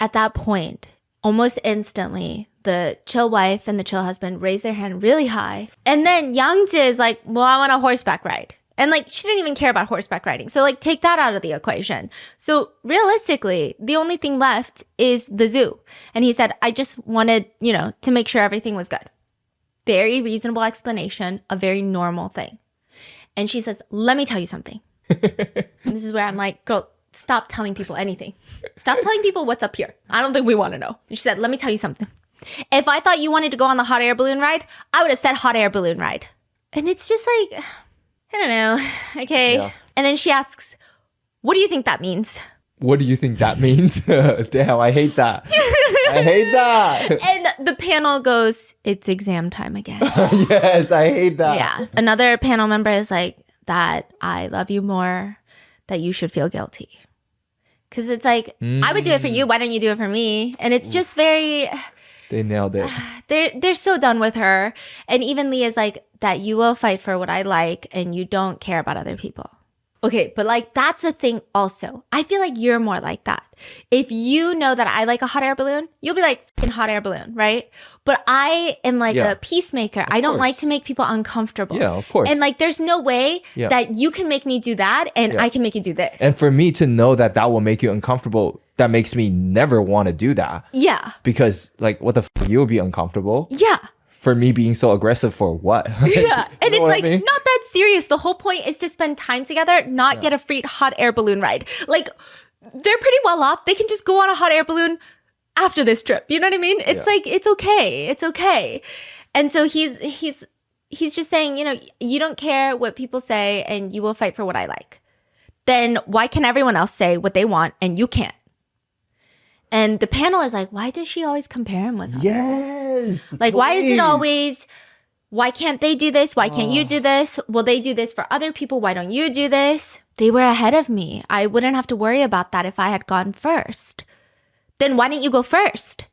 at that point, almost instantly, the chill wife and the chill husband raise their hand really high. And then Yangzi is like, well, I want a horseback ride. And like, she didn't even care about horseback riding. So like, take that out of the equation. So realistically, the only thing left is the zoo. And he said, I just wanted, to make sure everything was good. Very reasonable explanation, a very normal thing. And she says, let me tell you something. And this is where I'm like, girl, stop telling people anything. Stop telling people what's up here. I don't think we want to know. And she said, let me tell you something. If I thought you wanted to go on the hot air balloon ride, I would have said hot air balloon ride. And it's just like, I don't know. Okay. Yeah. And then she asks, what do you think that means? What do you think that means? Damn, I hate that. I hate that. And the panel goes, it's exam time again. Yes, I hate that. Yeah. Another panel member is like, that I love you more, that you should feel guilty. Because it's like, I would do it for you. Why don't you do it for me? And it's just very... They nailed it. They're so done with her. And even Lee is like, that you will fight for what I like and you don't care about other people. Okay, but like, that's a thing also. I feel like you're more like that. If you know that I like a hot air balloon, you'll be like, fucking hot air balloon, right? But I am like a peacemaker. I don't like to make people uncomfortable. Yeah, of course. And like, there's no way that you can make me do that and I can make you do this. And for me to know that that will make you uncomfortable, that makes me never want to do that. Yeah. Because like, what the f***, you would be uncomfortable. Yeah. For me being so aggressive for what? Yeah. And it's like, not that serious. The whole point is to spend time together, not get a free hot air balloon ride. Like, they're pretty well off. They can just go on a hot air balloon after this trip. You know what I mean? It's like, it's okay. It's okay. And so he's just saying, you don't care what people say and you will fight for what I like. Then why can everyone else say what they want and you can't? And the panel is like, why does she always compare him with others? Yes. Like, why is it always, why can't they do this? Why can't you do this? Will they do this for other people? Why don't you do this? They were ahead of me. I wouldn't have to worry about that if I had gone first. Then why didn't you go first?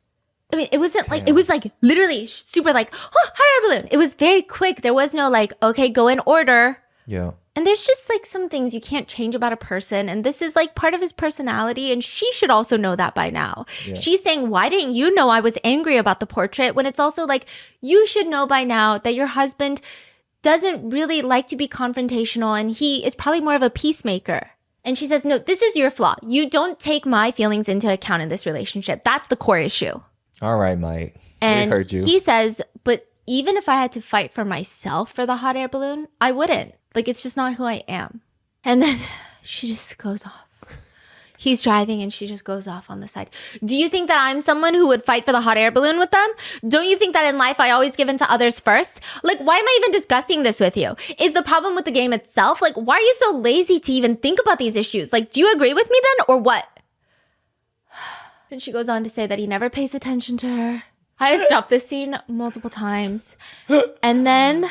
I mean, it wasn't like, it was like literally super like, oh, hot air balloon. It was very quick. There was no like, okay, go in order. Yeah. And there's just like some things you can't change about a person. And this is like part of his personality. And she should also know that by now. Yeah. She's saying, why didn't you know I was angry about the portrait? When it's also like, you should know by now that your husband doesn't really like to be confrontational, and he is probably more of a peacemaker. And she says, no, this is your flaw. You don't take my feelings into account in this relationship. That's the core issue. All right, Mike. And we heard you. He says, but even if I had to fight for myself for the hot air balloon, I wouldn't. Like, it's just not who I am. And then she just goes off. He's driving and she just goes off on the side. Do you think that I'm someone who would fight for the hot air balloon with them? Don't you think that in life I always give in to others first? Like, why am I even discussing this with you? Is the problem with the game itself? Like, why are you so lazy to even think about these issues? Like, do you agree with me then or what? And she goes on to say that he never pays attention to her. I had to stop this scene multiple times. And then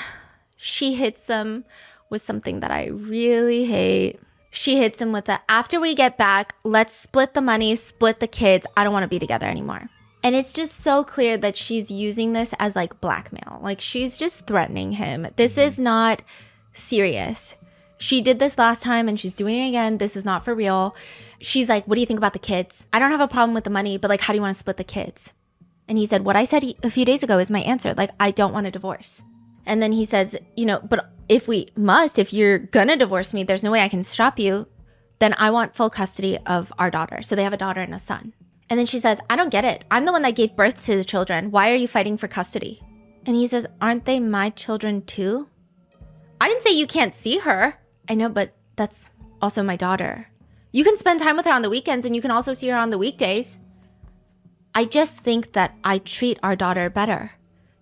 she hits him with something that I really hate. She hits him with after we get back, let's split the money, split the kids. I don't want to be together anymore. And it's just so clear that she's using this as like blackmail. Like she's just threatening him. This is not serious. She did this last time and she's doing it again. This is not for real. She's like, what do you think about the kids? I don't have a problem with the money, but like, how do you want to split the kids? And he said, what I said a few days ago is my answer. Like, I don't want a divorce. And then he says, but if you're gonna divorce me, there's no way I can stop you. Then I want full custody of our daughter. So they have a daughter and a son. And then she says, I don't get it. I'm the one that gave birth to the children. Why are you fighting for custody? And he says, aren't they my children too? I didn't say you can't see her. I know, but that's also my daughter. You can spend time with her on the weekends and you can also see her on the weekdays. I just think that I treat our daughter better.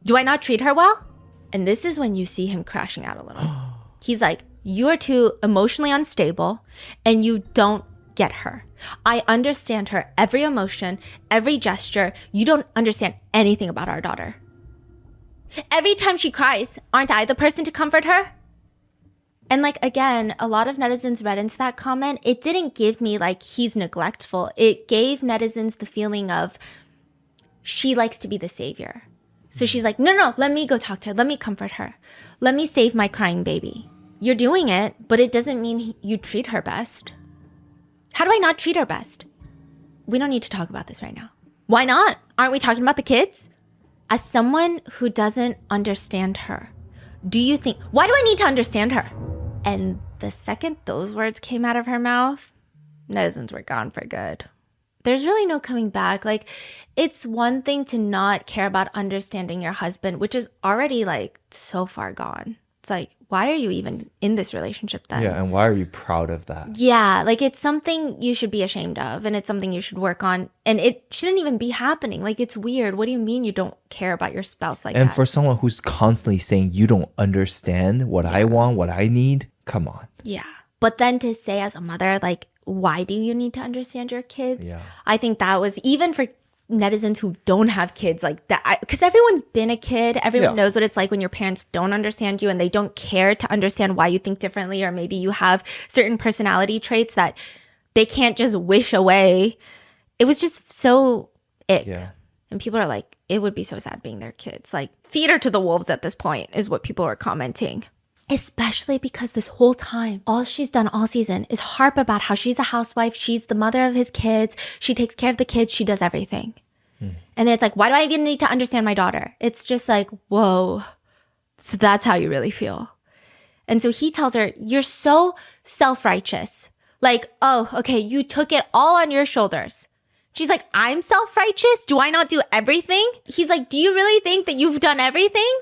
Do I not treat her well? And this is when you see him crashing out a little. He's like, you are too emotionally unstable and you don't get her. I understand her every emotion, every gesture. You don't understand anything about our daughter. Every time she cries, aren't I the person to comfort her? And like, again, a lot of netizens read into that comment. It didn't give me like he's neglectful. It gave netizens the feeling of she likes to be the savior. So she's like, no, let me go talk to her. Let me comfort her. Let me save my crying baby. You're doing it, but it doesn't mean you treat her best. How do I not treat her best? We don't need to talk about this right now. Why not? Aren't we talking about the kids? As someone who doesn't understand her, do you think, why do I need to understand her? And the second those words came out of her mouth, netizens were gone for good. There's really no coming back. Like, it's one thing to not care about understanding your husband, which is already like so far gone. It's like, why are you even in this relationship then? Yeah, and why are you proud of that? Yeah, like it's something you should be ashamed of and it's something you should work on. And it shouldn't even be happening. Like, it's weird. What do you mean you don't care about your spouse like that? And for someone who's constantly saying you don't understand what I want, what I need, come on. Yeah. But then to say as a mother, like, why do you need to understand your kids? Yeah. I think that was, even for netizens who don't have kids, like that, because everyone's been a kid. Everyone knows what it's like when your parents don't understand you and they don't care to understand why you think differently, or maybe you have certain personality traits that they can't just wish away. It was just so ick. Yeah. And people are like, it would be so sad being their kids. Like, feed her to the wolves at this point is what people are commenting. Especially because this whole time, all she's done all season is harp about how she's a housewife, she's the mother of his kids, she takes care of the kids, she does everything. And then it's like, why do I even need to understand my daughter? It's just like, whoa. So that's how you really feel. And so he tells her, you're so self-righteous. Like, oh, okay, you took it all on your shoulders. She's like, I'm self-righteous? Do I not do everything? He's like, do you really think that you've done everything?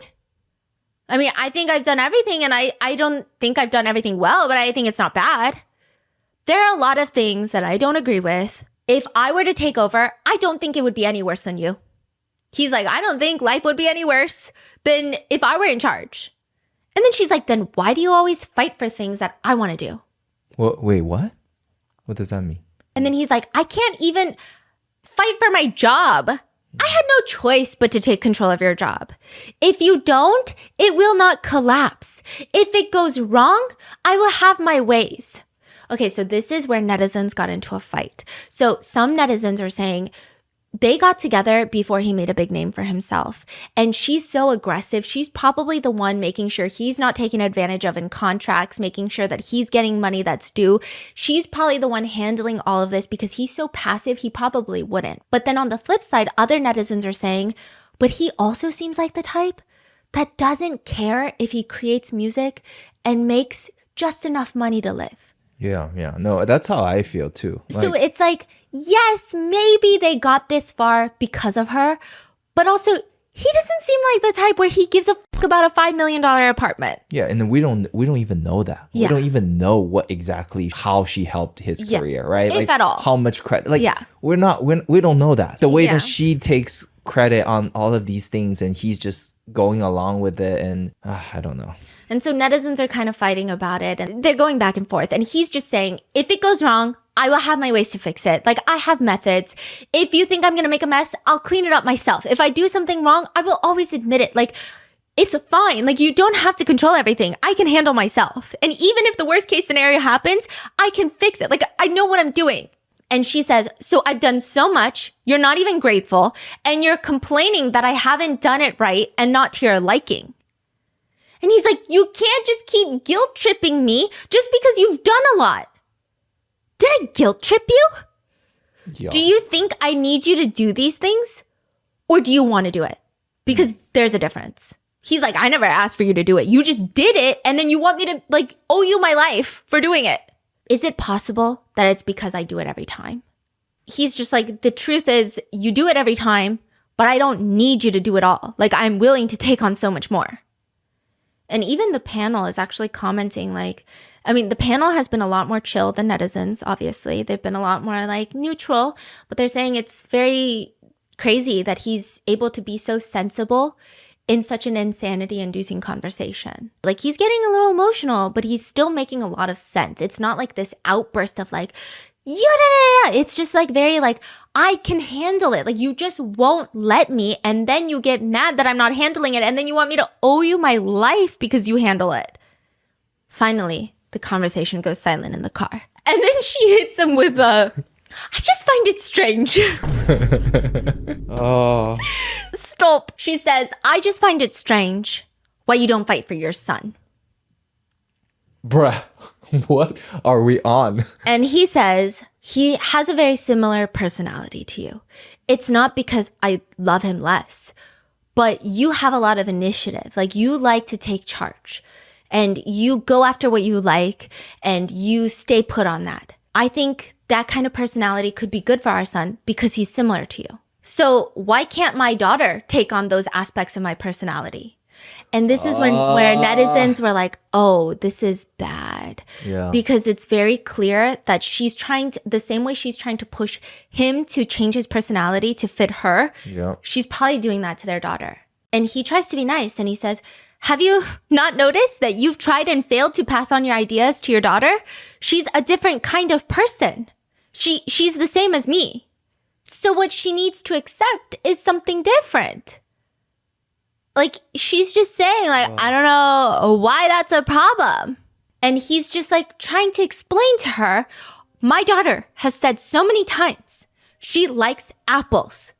I mean, I think I've done everything, and I don't think I've done everything well, but I think it's not bad. There are a lot of things that I don't agree with. If I were to take over, I don't think it would be any worse than you. He's like, I don't think life would be any worse than if I were in charge. And then she's like, then why do you always fight for things that I want to do? Well, wait, what? What does that mean? And then he's like, I can't even fight for my job. I had no choice but to take control of your job. If you don't, it will not collapse. If it goes wrong, I will have my ways. Okay, so this is where netizens got into a fight. So some netizens are saying they got together before he made a big name for himself. And she's so aggressive. She's probably the one making sure he's not taken advantage of in contracts, making sure that he's getting money that's due. She's probably the one handling all of this because he's so passive, he probably wouldn't. But then on the flip side, other netizens are saying, but he also seems like the type that doesn't care if he creates music and makes just enough money to live. Yeah. No, that's how I feel too. So it's like, yes, maybe they got this far because of her, but also he doesn't seem like the type where he gives a fuck about a $5 million apartment. Yeah, and we don't even know that. Yeah. We don't even know what exactly how she helped his career, right? If at all. How much credit? Like Yeah. we don't know that. The way Yeah. that she takes credit on all of these things and he's just going along with it, and I don't know. And so netizens are kind of fighting about it and they're going back and forth. And he's just saying, if it goes wrong, I will have my ways to fix it. Like, I have methods. If you think I'm going to make a mess, I'll clean it up myself. If I do something wrong, I will always admit it. Like, it's fine. Like, you don't have to control everything. I can handle myself. And even if the worst case scenario happens, I can fix it. Like, I know what I'm doing. And she says, so I've done so much. You're not even grateful. And you're complaining that I haven't done it right and not to your liking. And he's like, you can't just keep guilt tripping me just because you've done a lot. Did I guilt trip you? Yeah. Do you think I need you to do these things? Or do you want to do it? Because there's a difference. He's like, I never asked for you to do it. You just did it. And then you want me to like owe you my life for doing it. Is it possible that it's because I do it every time? He's just like, the truth is you do it every time, but I don't need you to do it all. Like, I'm willing to take on so much more. And even the panel is actually commenting like, I mean, the panel has been a lot more chill than netizens, obviously. They've been a lot more like neutral, but they're saying it's very crazy that he's able to be so sensible in such an insanity-inducing conversation. Like, he's getting a little emotional, but he's still making a lot of sense. It's not like this outburst of like, it's just like very like, I can handle it. Like, you just won't let me. And then you get mad that I'm not handling it. And then you want me to owe you my life because you handle it. Finally, the conversation goes silent in the car. And then she hits him with a, I just find it strange. Oh. Stop. She says, I just find it strange why you don't fight for your son. Bruh, what are we on? And he says he has a very similar personality to you. It's not because I love him less, but you have a lot of initiative. Like, you like to take charge and you go after what you like and you stay put on that. I think that kind of personality could be good for our son because he's similar to you. So why can't my daughter take on those aspects of my personality? And this is where netizens were like, oh, this is bad. Yeah. Because it's very clear that she's trying to, the same way she's trying to push him to change his personality to fit her, Yeah. she's probably doing that to their daughter. And he tries to be nice and he says, have you not noticed that you've tried and failed to pass on your ideas to your daughter? She's a different kind of person. She's the same as me. So what she needs to accept is something different. Like, she's just saying, like, I don't know why that's a problem. And he's just like trying to explain to her, my daughter has said so many times she likes apples,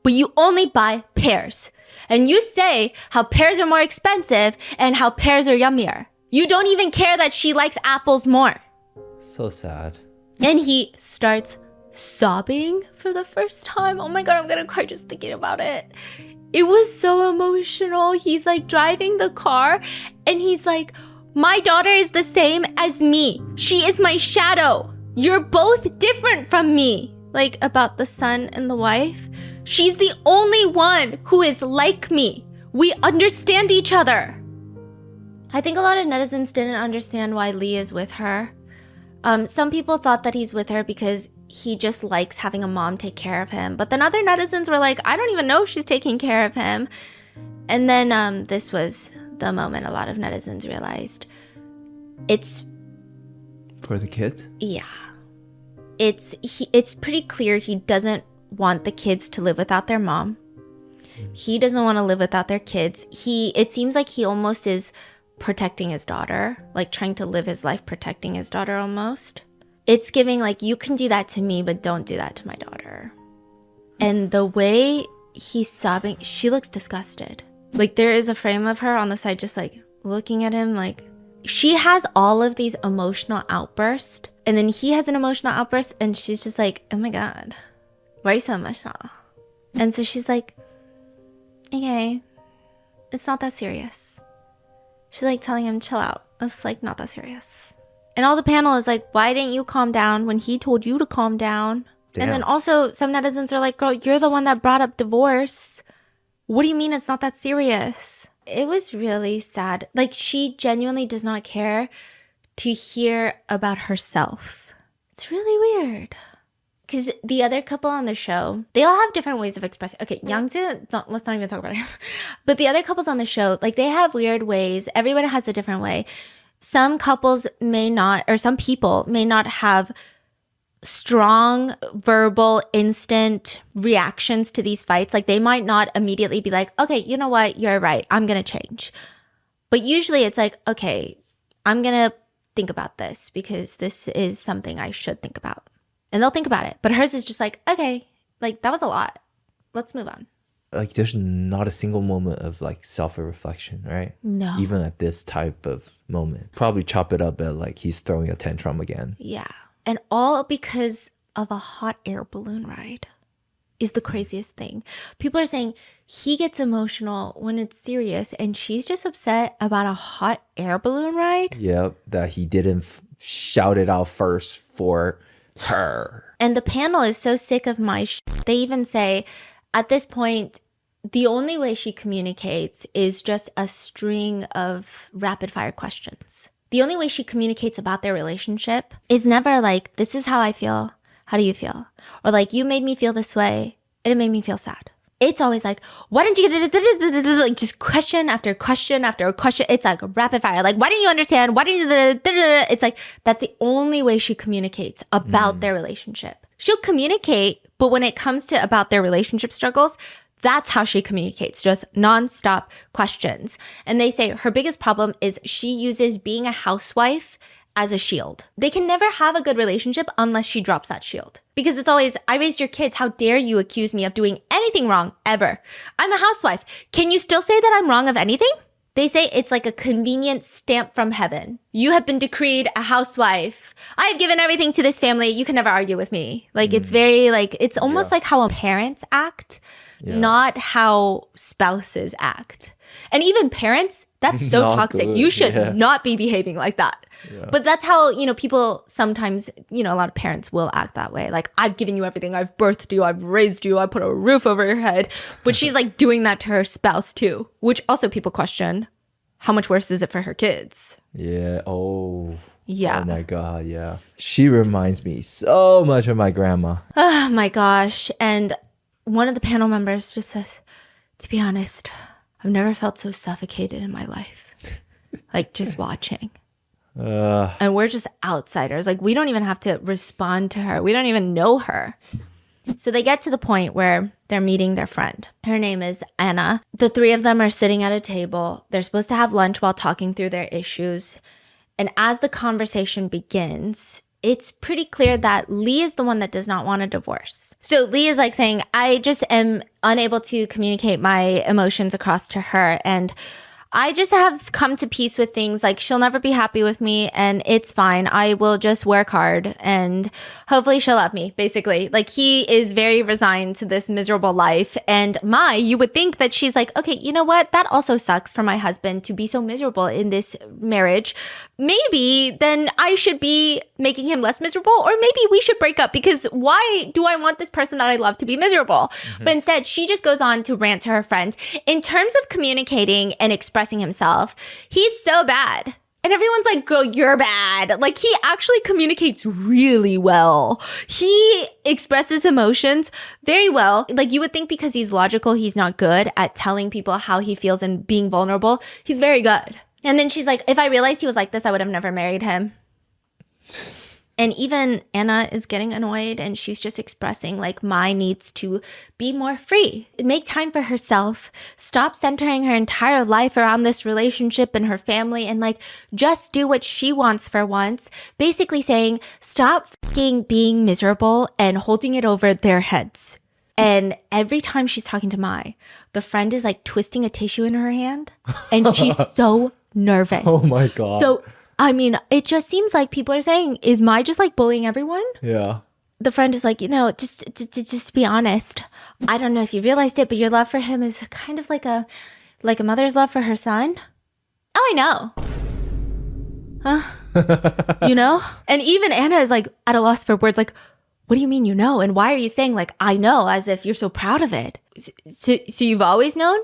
but you only buy pears. And you say how pears are more expensive and how pears are yummier. You don't even care that she likes apples more. So sad. And he starts sobbing for the first time. Oh my God, I'm gonna cry just thinking about it. It was so emotional. He's like driving the car and he's like, my daughter is the same as me. She is my shadow. You're both different from me. Like, about the son and the wife. She's the only one who is like me. We understand each other. I think a lot of netizens didn't understand why Lee is with her. Some people thought that he's with her because he just likes having a mom take care of him. But then other netizens were like, I don't even know if she's taking care of him. And then this was the moment a lot of netizens realized. It's... For the kid? Yeah. It's pretty clear he doesn't want the kids to live without their mom. He doesn't want to live without their kids. It seems like he almost is protecting his daughter, like trying to live his life protecting his daughter almost. It's giving like, you can do that to me, but don't do that to my daughter. And the way he's sobbing, she looks disgusted. Like, there is a frame of her on the side just like looking at him like, she has all of these emotional outbursts and then he has an emotional outburst and she's just like, oh my God, why are you so emotional? And so she's like, okay, it's not that serious. She's like telling him, chill out. It's like not that serious. And all the panel is like, why didn't you calm down when he told you to calm down? Damn. And then also some netizens are like, girl, you're the one that brought up divorce. What do you mean it's not that serious? It was really sad. Like, she genuinely does not care to hear about herself. It's really weird. Because the other couple on the show, they all have different ways of expressing. Okay, Yangzu, let's not even talk about him. But the other couples on the show, like, they have weird ways. Everybody has a different way. Some couples may not, or some people may not have strong verbal instant reactions to these fights. Like, they might not immediately be like, okay, you know what, you're right, I'm gonna change. But usually it's like, okay, I'm gonna think about this because this is something I should think about, and they'll think about it. But hers is just like, okay, like, that was a lot, let's move on. Like, there's not a single moment of like self-reflection, right? No. Even at this type of moment, probably chop it up at like he's throwing a tantrum again. Yeah. And all because of a hot air balloon ride is the craziest thing. People are saying he gets emotional when it's serious, and she's just upset about a hot air balloon ride. Yep, that he didn't shout it out first for her. And the panel is so sick of my They even say at this point, the only way she communicates is just a string of rapid fire questions. The only way she communicates about their relationship is never like, this is how I feel. How do you feel? Or like, you made me feel this way and it made me feel sad. It's always like, why didn't you like just question after question after question. It's like rapid fire. Like, why didn't you understand? Why didn't you? It's like, that's the only way she communicates about their relationship. She'll communicate, but when it comes to about their relationship struggles, that's how she communicates, just nonstop questions. And they say her biggest problem is she uses being a housewife as a shield. They can never have a good relationship unless she drops that shield. Because it's always, I raised your kids. How dare you accuse me of doing anything wrong ever? I'm a housewife. Can you still say that I'm wrong of anything? They say it's like a convenient stamp from heaven. You have been decreed a housewife. I have given everything to this family. You can never argue with me. Like, it's very like, it's almost like how parents act. Yeah. Not how spouses act. And even parents, that's so toxic. Good. You should not be behaving like that. Yeah. But that's how, people sometimes, a lot of parents will act that way. Like, I've given you everything. I've birthed you. I've raised you. I put a roof over your head. But she's like doing that to her spouse too, which also people question, how much worse is it for her kids? Yeah. Oh. Yeah. Oh my God. Yeah. She reminds me so much of my grandma. Oh my gosh. And one of the panel members just says, to be honest, I've never felt so suffocated in my life. Like, just watching. And we're just outsiders. Like, we don't even have to respond to her. We don't even know her. So they get to the point where they're meeting their friend. Her name is Anna. The three of them are sitting at a table. They're supposed to have lunch while talking through their issues. And as the conversation begins, it's pretty clear that Lee is the one that does not want a divorce. So Lee is like saying, I just am unable to communicate my emotions across to her. And I just have come to peace with things. Like, she'll never be happy with me and it's fine. I will just work hard and hopefully she'll love me, basically. Like, he is very resigned to this miserable life. And you would think that she's like, okay, you know what? That also sucks for my husband to be so miserable in this marriage. Maybe then I should be making him less miserable, or maybe we should break up, because why do I want this person that I love to be miserable? Mm-hmm. But instead, she just goes on to rant to her friends. In terms of communicating and expressing himself, he's so bad. And everyone's like, girl, you're bad. Like, he actually communicates really well. He expresses emotions very well. Like, you would think because he's logical, he's not good at telling people how he feels and being vulnerable. He's very good. And then she's like, if I realized he was like this, I would have never married him. And even Anna is getting annoyed, and she's just expressing like Mai needs to be more free, make time for herself, stop centering her entire life around this relationship and her family, and like just do what she wants for once. Basically saying, stop fucking being miserable and holding it over their heads. And every time she's talking to Mai, the friend is like twisting a tissue in her hand, and she's so nervous. Oh my God. So I mean, it just seems like people are saying, is Mai just like bullying everyone? Yeah. The friend is like, just to be honest, I don't know if you realized it, but your love for him is kind of like a Like a mother's love for her son? Oh, I know. Huh? You know? And even Anna is like at a loss for words. Like, what do you mean you know? And why are you saying like, I know, as if you're so proud of it? So you've always known?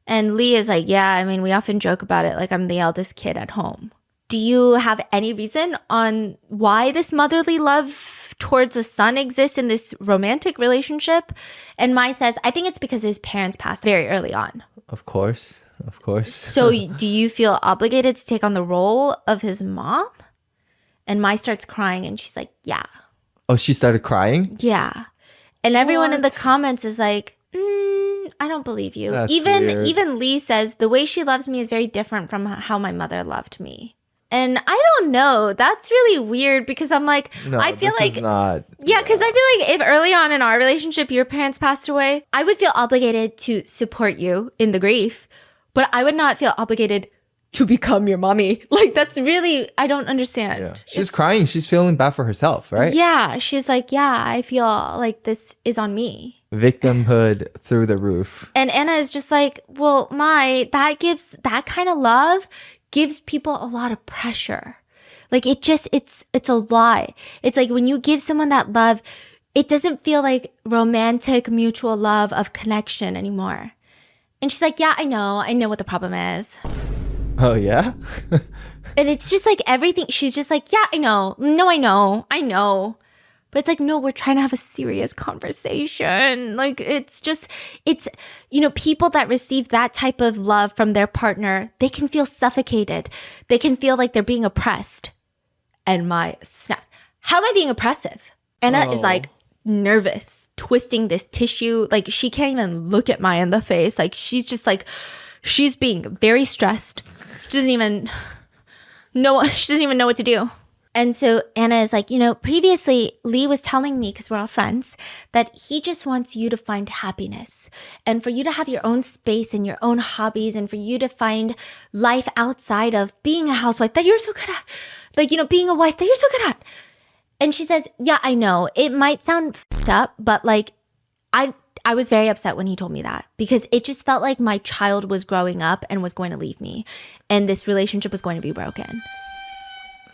And Lee is like, yeah, I mean, we often joke about it. Like I'm the eldest kid at home. Do you have any reason on why this motherly love towards a son exists in this romantic relationship? And Mai says, I think it's because his parents passed very early on. Of course. So do you feel obligated to take on the role of his mom? And Mai starts crying and she's like, yeah. Oh, she started crying? Yeah. And everyone in the comments is like, I don't believe you. That's even weird. Even Lee says, the way she loves me is very different from how my mother loved me. And I don't know. That's really weird because I'm like, No, I feel this like, is not. yeah, because I feel like if early on in our relationship your parents passed away, I would feel obligated to support you in the grief, but I would not feel obligated to become your mommy. Like that's really, I don't understand. Yeah. She's crying. She's feeling bad for herself, right? Yeah, she's like, yeah, I feel like this is on me. Victimhood through the roof. And Anna is just like, well, that kind of love gives people a lot of pressure. Like it's a lie. It's like when you give someone that love, it doesn't feel like romantic mutual love of connection anymore. And she's like, yeah, I know what the problem is. Oh, yeah? And it's just like everything. She's just like, yeah, I know. No, I know. But it's like, no, we're trying to have a serious conversation. Like, it's, people that receive that type of love from their partner, they can feel suffocated. They can feel like they're being oppressed. And Mai snaps. How am I being oppressive? Anna is like nervous, twisting this tissue. Like, she can't even look at Mai in the face. Like, she's just like, she's being very stressed. She doesn't even know what to do. And so Anna is like, previously Lee was telling me, because we're all friends, that he just wants you to find happiness and for you to have your own space and your own hobbies and for you to find life outside of being a housewife that you're so good at. Like, being a wife that you're so good at. And she says, yeah, I know. It might sound f***ed up, but like, I was very upset when he told me that because it just felt like my child was growing up and was going to leave me and this relationship was going to be broken.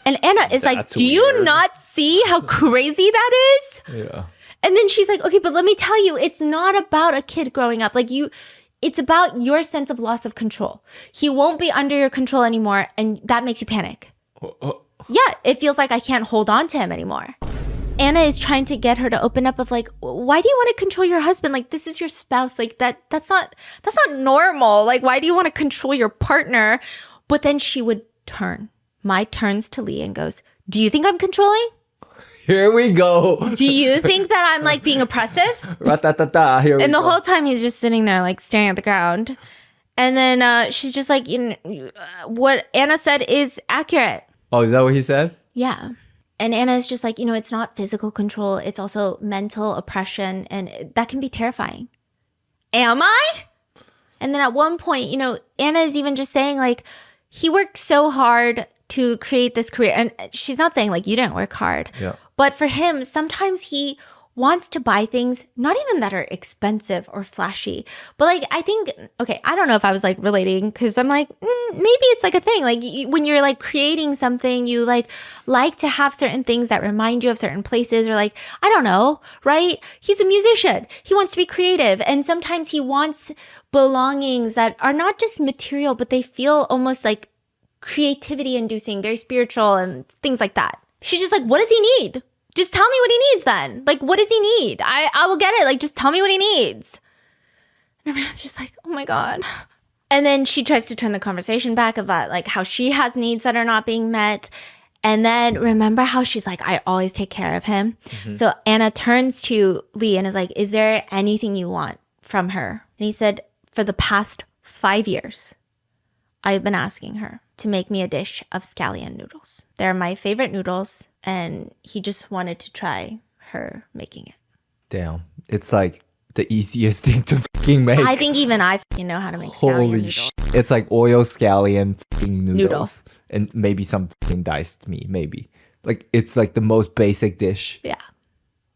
And Anna is like, do you not see how crazy that is? Yeah. And then she's like, okay, but let me tell you, it's not about a kid growing up. Like it's about your sense of loss of control. He won't be under your control anymore. And that makes you panic. Yeah, it feels like I can't hold on to him anymore. Anna is trying to get her to open up of like, why do you want to control your husband? Like, this is your spouse. Like that's not normal. Like, why do you want to control your partner? But then she would turn. Mai turns to Lee and goes, do you think I'm controlling? Here we go. Do you think that I'm like being oppressive? Ra-ta-ta-ta. Here we And the go. whole time he's just sitting there like staring at the ground. And then she's just like, what Anna said is accurate. Oh, is that what he said? Yeah. And Anna is just like, it's not physical control. It's also mental oppression. And that can be terrifying. Am I? And then at one point, Anna is even just saying like, he worked so hard to create this career. And she's not saying like, you didn't work hard. Yeah. But for him, sometimes he wants to buy things, not even that are expensive or flashy, but like, I think, okay, I don't know if I was like relating because I'm like, maybe it's like a thing. Like when you're like creating something, you like to have certain things that remind you of certain places or like, I don't know, right? He's a musician. He wants to be creative. And sometimes he wants belongings that are not just material, but they feel almost like creativity inducing, very spiritual and things like that. She's just like, what does he need? Just tell me what he needs then. Like, what does he need? I will get it. Like, just tell me what he needs. And everyone's just like, oh my God. And then she tries to turn the conversation back of that, like how she has needs that are not being met. And then remember how she's like, I always take care of him. Mm-hmm. So Anna turns to Lee and is like, is there anything you want from her? And he said, for the past 5 years, I've been asking her to make me a dish of scallion noodles. They're my favorite noodles, and he just wanted to try her making it. Damn. It's like the easiest thing to fucking make. I think even I fucking know how to make scallion Holy noodles. shit. It's like oil scallion fucking noodles. And maybe some fucking diced meat, maybe. Like, it's like the most basic dish. Yeah.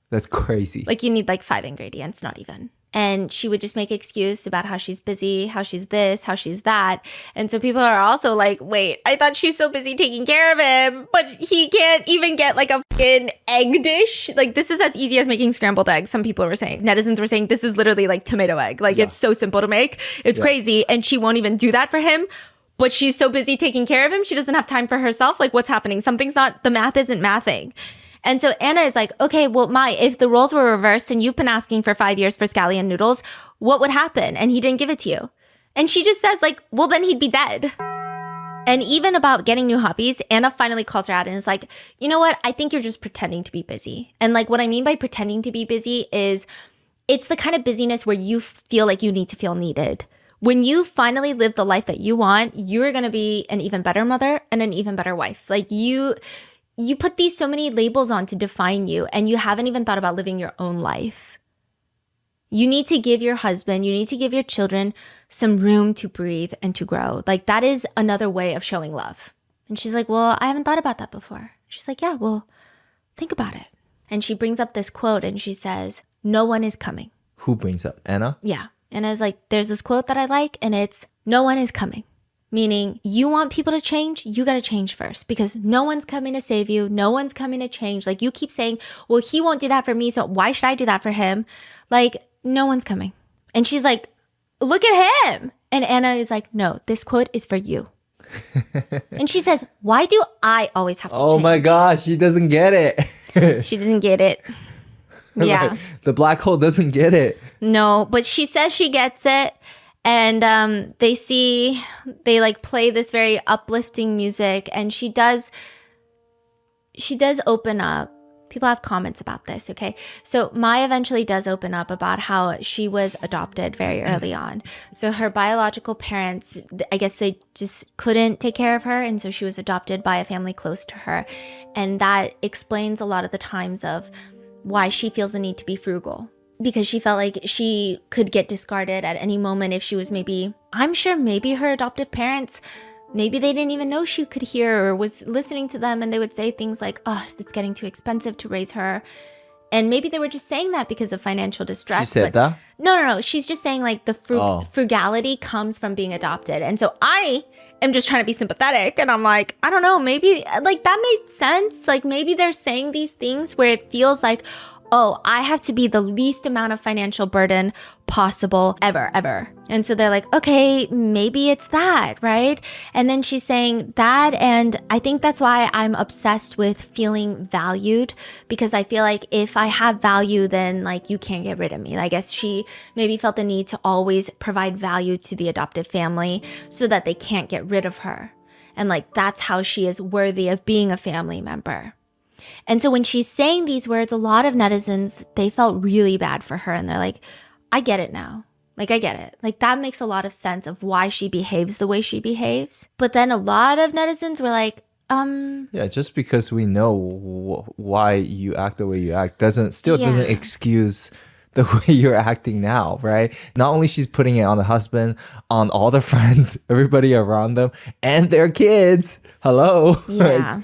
That's crazy. Like, you need like 5 ingredients, not even. And she would just make excuse about how she's busy, how she's this, how she's that. And so people are also like, wait, I thought she's so busy taking care of him, but he can't even get like a fucking egg dish. Like, this is as easy as making scrambled eggs. Some people were saying, netizens were saying, this is literally like tomato egg. Like, it's so simple to make. It's crazy. And she won't even do that for him. But she's so busy taking care of him, she doesn't have time for herself. Like, what's happening? The math isn't mathing. And so Anna is like, okay, well, if the roles were reversed and you've been asking for 5 years for scallion noodles, what would happen? And he didn't give it to you. And she just says like, well, then he'd be dead. And even about getting new hobbies, Anna finally calls her out and is like, you know what? I think you're just pretending to be busy. And like, what I mean by pretending to be busy is it's the kind of busyness where you feel like you need to feel needed. When you finally live the life that you want, you're going to be an even better mother and an even better wife. Like you put these so many labels on to define you, and you haven't even thought about living your own life. You need to give your husband, you need to give your children some room to breathe and to grow. Like, that is another way of showing love. And she's like, well, I haven't thought about that before. She's like, yeah, well, think about it. And she brings up this quote and she says, no one is coming. Who brings up? Anna? Yeah. Anna's like, there's this quote that I like, and it's, no one is coming. Meaning, you want people to change, you got to change first, because no one's coming to save you. No one's coming to change. Like, you keep saying, well, he won't do that for me, so why should I do that for him? Like, no one's coming. And she's like, look at him. And Anna is like, no, this quote is for you. And she says, why do I always have to change? Oh my gosh, she doesn't get it. She didn't get it. Yeah. Like, the black hole doesn't get it. No, but she says she gets it. And they like play this very uplifting music, and she does open up. People have comments about this, okay? So Mai eventually does open up about how she was adopted very early on. So her biological parents, I guess they just couldn't take care of her, and so she was adopted by a family close to her. And that explains a lot of the times of why she feels the need to be frugal. Because she felt like she could get discarded at any moment if she was I'm sure maybe her adoptive parents, maybe they didn't even know she could hear or was listening to them, and they would say things like, oh, it's getting too expensive to raise her. And maybe they were just saying that because of financial distress. She said that? No. She's just saying like the frugality comes from being adopted. And so I am just trying to be sympathetic. And I'm like, I don't know, maybe like that made sense. Like maybe they're saying these things where it feels like, oh, I have to be the least amount of financial burden possible ever. And so they're like, okay, maybe it's that, right? And then she's saying that, and I think that's why I'm obsessed with feeling valued, because I feel like if I have value, then like you can't get rid of me. I guess she maybe felt the need to always provide value to the adoptive family so that they can't get rid of her. And like that's how she is worthy of being a family member. And so when she's saying these words, a lot of netizens, they felt really bad for her. And they're like, I get it now. Like, I get it. Like, that makes a lot of sense of why she behaves the way she behaves. But then a lot of netizens were like, Yeah, just because we know why you act the way you act doesn't excuse the way you're acting now, right? Not only she's putting it on the husband, on all the friends, everybody around them, and their kids. Hello. Yeah.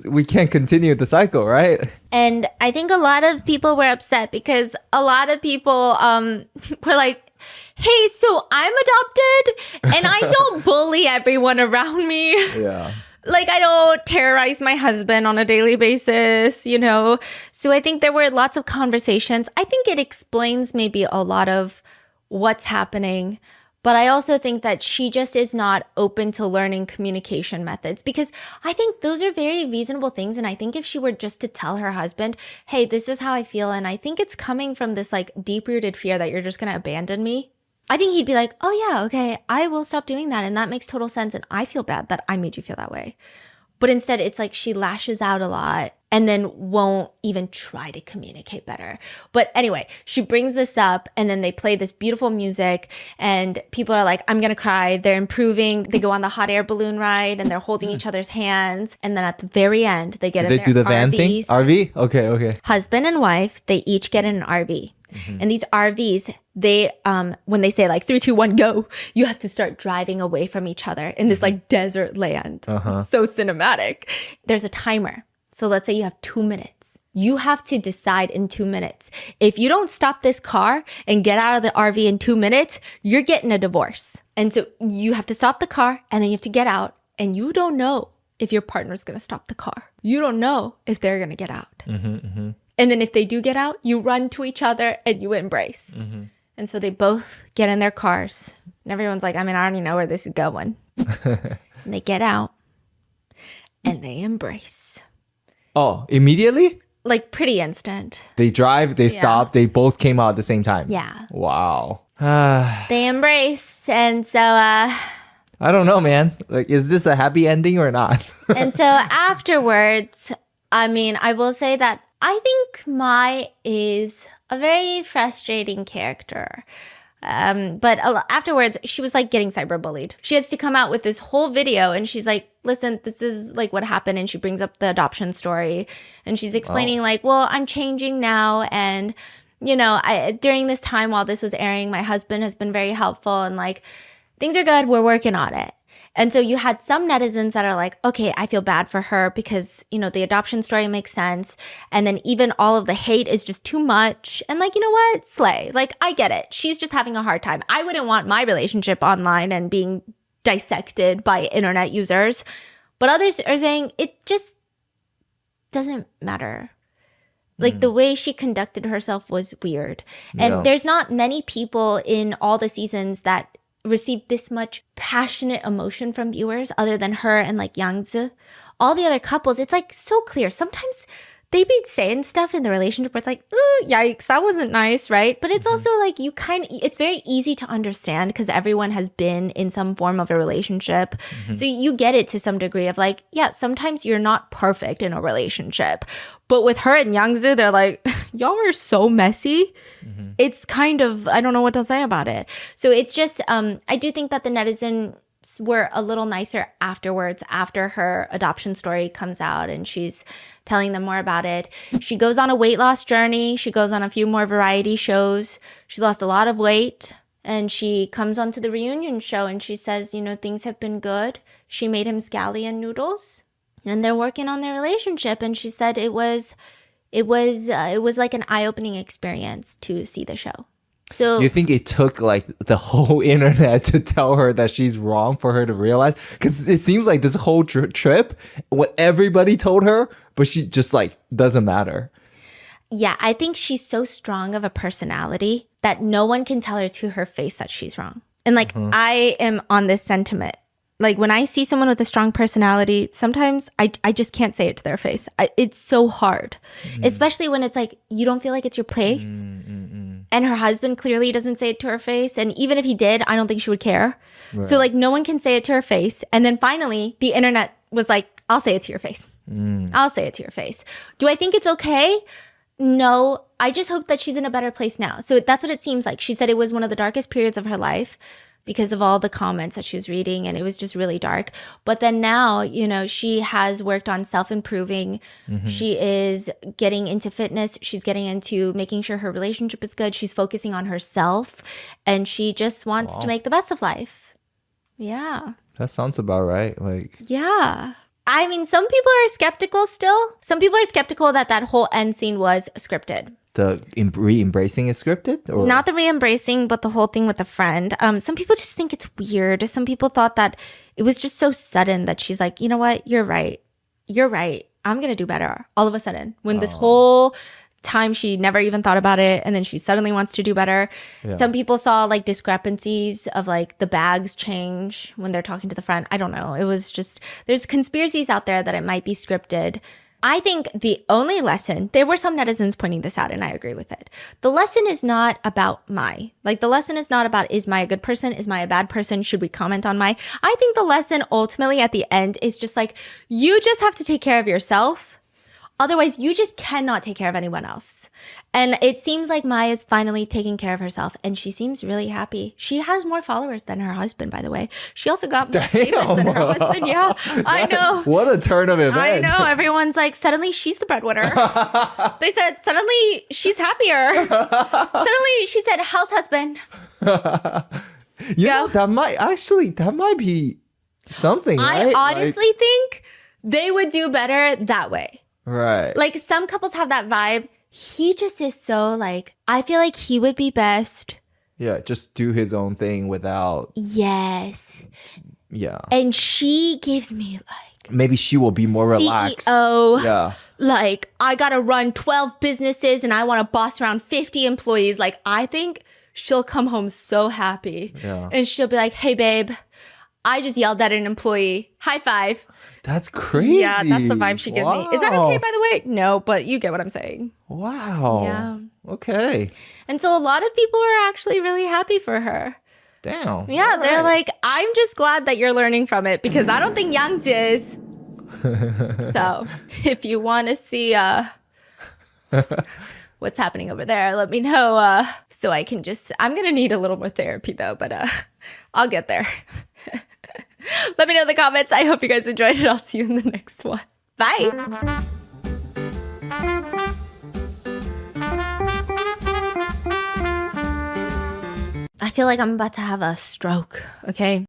We can't continue the cycle, right? And I think a lot of people were upset because a lot of people were like, hey, so I'm adopted and I don't bully everyone around me. Yeah. Like, I don't terrorize my husband on a daily basis, you know? So I think there were lots of conversations. I think it explains maybe a lot of what's happening. But I also think that she just is not open to learning communication methods, because I think those are very reasonable things. And I think if she were just to tell her husband, hey, this is how I feel, and I think it's coming from this like deep-rooted fear that you're just going to abandon me, I think he'd be like, oh yeah, okay, I will stop doing that. And that makes total sense. And I feel bad that I made you feel that way. But instead, it's like she lashes out a lot and then won't even try to communicate better. But anyway, she brings this up, and then they play this beautiful music, and people are like, I'm gonna cry. They're improving. They go on the hot air balloon ride, and they're holding each other's hands. And then at the very end, they get in their do the van thing? RVs. RV? Okay. Husband and wife, they each get in an RV. Mm-hmm. And these RVs, they when they say like 3, 2, 1, go, you have to start driving away from each other in this like desert land. It's so cinematic. There's a timer. So let's say you have 2 minutes. You have to decide in 2 minutes. If you don't stop this car and get out of the RV in 2 minutes, you're getting a divorce. And so you have to stop the car and then you have to get out. And you don't know if your partner's going to stop the car. You don't know if they're going to get out. And then if they do get out, you run to each other and you embrace. And so they both get in their cars. And everyone's like, I already know where this is going. And they get out and they embrace. Oh, immediately? Like pretty instant. They drive, they stop, they both came out at the same time. Yeah. Wow. They embrace. And so, I don't know, man. Like, is this a happy ending or not? and so afterwards, I will say that I think Mai is a very frustrating character. But afterwards, she was like getting cyberbullied. She has to come out with this whole video and she's like, listen, this is like what happened. And she brings up the adoption story and she's explaining like, well, I'm changing now. And, during this time while this was airing, my husband has been very helpful and like things are good. We're working on it. And so you had some netizens that are like, okay, I feel bad for her because, the adoption story makes sense. And then even all of the hate is just too much. And like, you know what? Slay. Like, I get it. She's just having a hard time. I wouldn't want my relationship online and being dissected by internet users. But others are saying it just doesn't matter. Like the way she conducted herself was weird. And there's not many people in all the seasons that received this much passionate emotion from viewers other than her and like Yangzi. All the other couples, it's like so clear. Sometimes they be saying stuff in the relationship where it's like, ooh, yikes, that wasn't nice, right? But it's also like it's very easy to understand because everyone has been in some form of a relationship. So you get it to some degree of like, yeah, sometimes you're not perfect in a relationship. But with her and Yangzi, they're like, y'all are so messy. It's kind of, I don't know what to say about it. So it's just, I do think that the netizens were a little nicer afterwards, after her adoption story comes out and she's telling them more about it. She goes on a weight loss journey. She goes on a few more variety shows. She lost a lot of weight and she comes onto the reunion show and she says, things have been good. She made him scallion noodles and they're working on their relationship. And she said it was like an eye-opening experience to see the show. So you think it took like the whole internet to tell her that she's wrong for her to realize? Because it seems like this whole trip, what everybody told her, but she just like doesn't matter. Yeah, I think she's so strong of a personality that no one can tell her to her face that she's wrong. And like I am on this sentiment. Like when I see someone with a strong personality, sometimes I just can't say it to their face. It's so hard, especially when it's like you don't feel like it's your place. And her husband clearly doesn't say it to her face. And even if he did, I don't think she would care. Right. So like no one can say it to her face. And then finally the internet was like, I'll say it to your face. I'll say it to your face. Do I think it's okay? No, I just hope that she's in a better place now. So that's what it seems like. She said it was one of the darkest periods of her life because of all the comments that she was reading and it was just really dark. But then now, she has worked on self-improving. She is getting into fitness. She's getting into making sure her relationship is good. She's focusing on herself and she just wants to make the best of life. Yeah. That sounds about right. Like, yeah. Some people are skeptical still. Some people are skeptical that whole end scene was scripted. The re-embracing is scripted? Or? Not the re-embracing, but the whole thing with the friend. Some people just think it's weird. Some people thought that it was just so sudden that she's like, you know what? You're right. I'm going to do better. All of a sudden. When this whole time she never even thought about it and then she suddenly wants to do better. Yeah. Some people saw like discrepancies of like the bags change when they're talking to the friend. I don't know. It was just, there's conspiracies out there that it might be scripted. I think the only lesson, there were some netizens pointing this out and I agree with it. The lesson is not about Mai. Like the lesson is not about, is Mai a good person? Is Mai a bad person? Should we comment on Mai? I think the lesson ultimately at the end is just like, you just have to take care of yourself. Otherwise, you just cannot take care of anyone else. And it seems like Mai is finally taking care of herself and she seems really happy. She has more followers than her husband, by the way. She also got more famous than her husband. Yeah, I know. What a turn of events. I know. Everyone's like, suddenly she's the breadwinner. They said, suddenly she's happier. Suddenly she said, house husband. That might be something, I right? honestly think they would do better that way. Right. Like some couples have that vibe. He just is so like, I feel like he would be best. Yeah, just do his own thing without. Yes. Yeah. And she gives me like Maybe she will be more relaxed. CEO. Yeah. Like, I gotta run 12 businesses and I want to boss around 50 employees. Like, I think she'll come home so happy. Yeah. And she'll be like, hey, babe, I just yelled at an employee. High five. That's crazy. Yeah, that's the vibe she gives me. Is that okay, by the way? No, but you get what I'm saying. Wow. Yeah. Okay. And so a lot of people are actually really happy for her. Damn. Yeah, All they're right. like, I'm just glad that you're learning from it because I don't think Yang is. So if you want to see what's happening over there, let me know. So I can I'm going to need a little more therapy though, but I'll get there. Let me know in the comments. I hope you guys enjoyed it. I'll see you in the next one. Bye. I feel like I'm about to have a stroke, okay?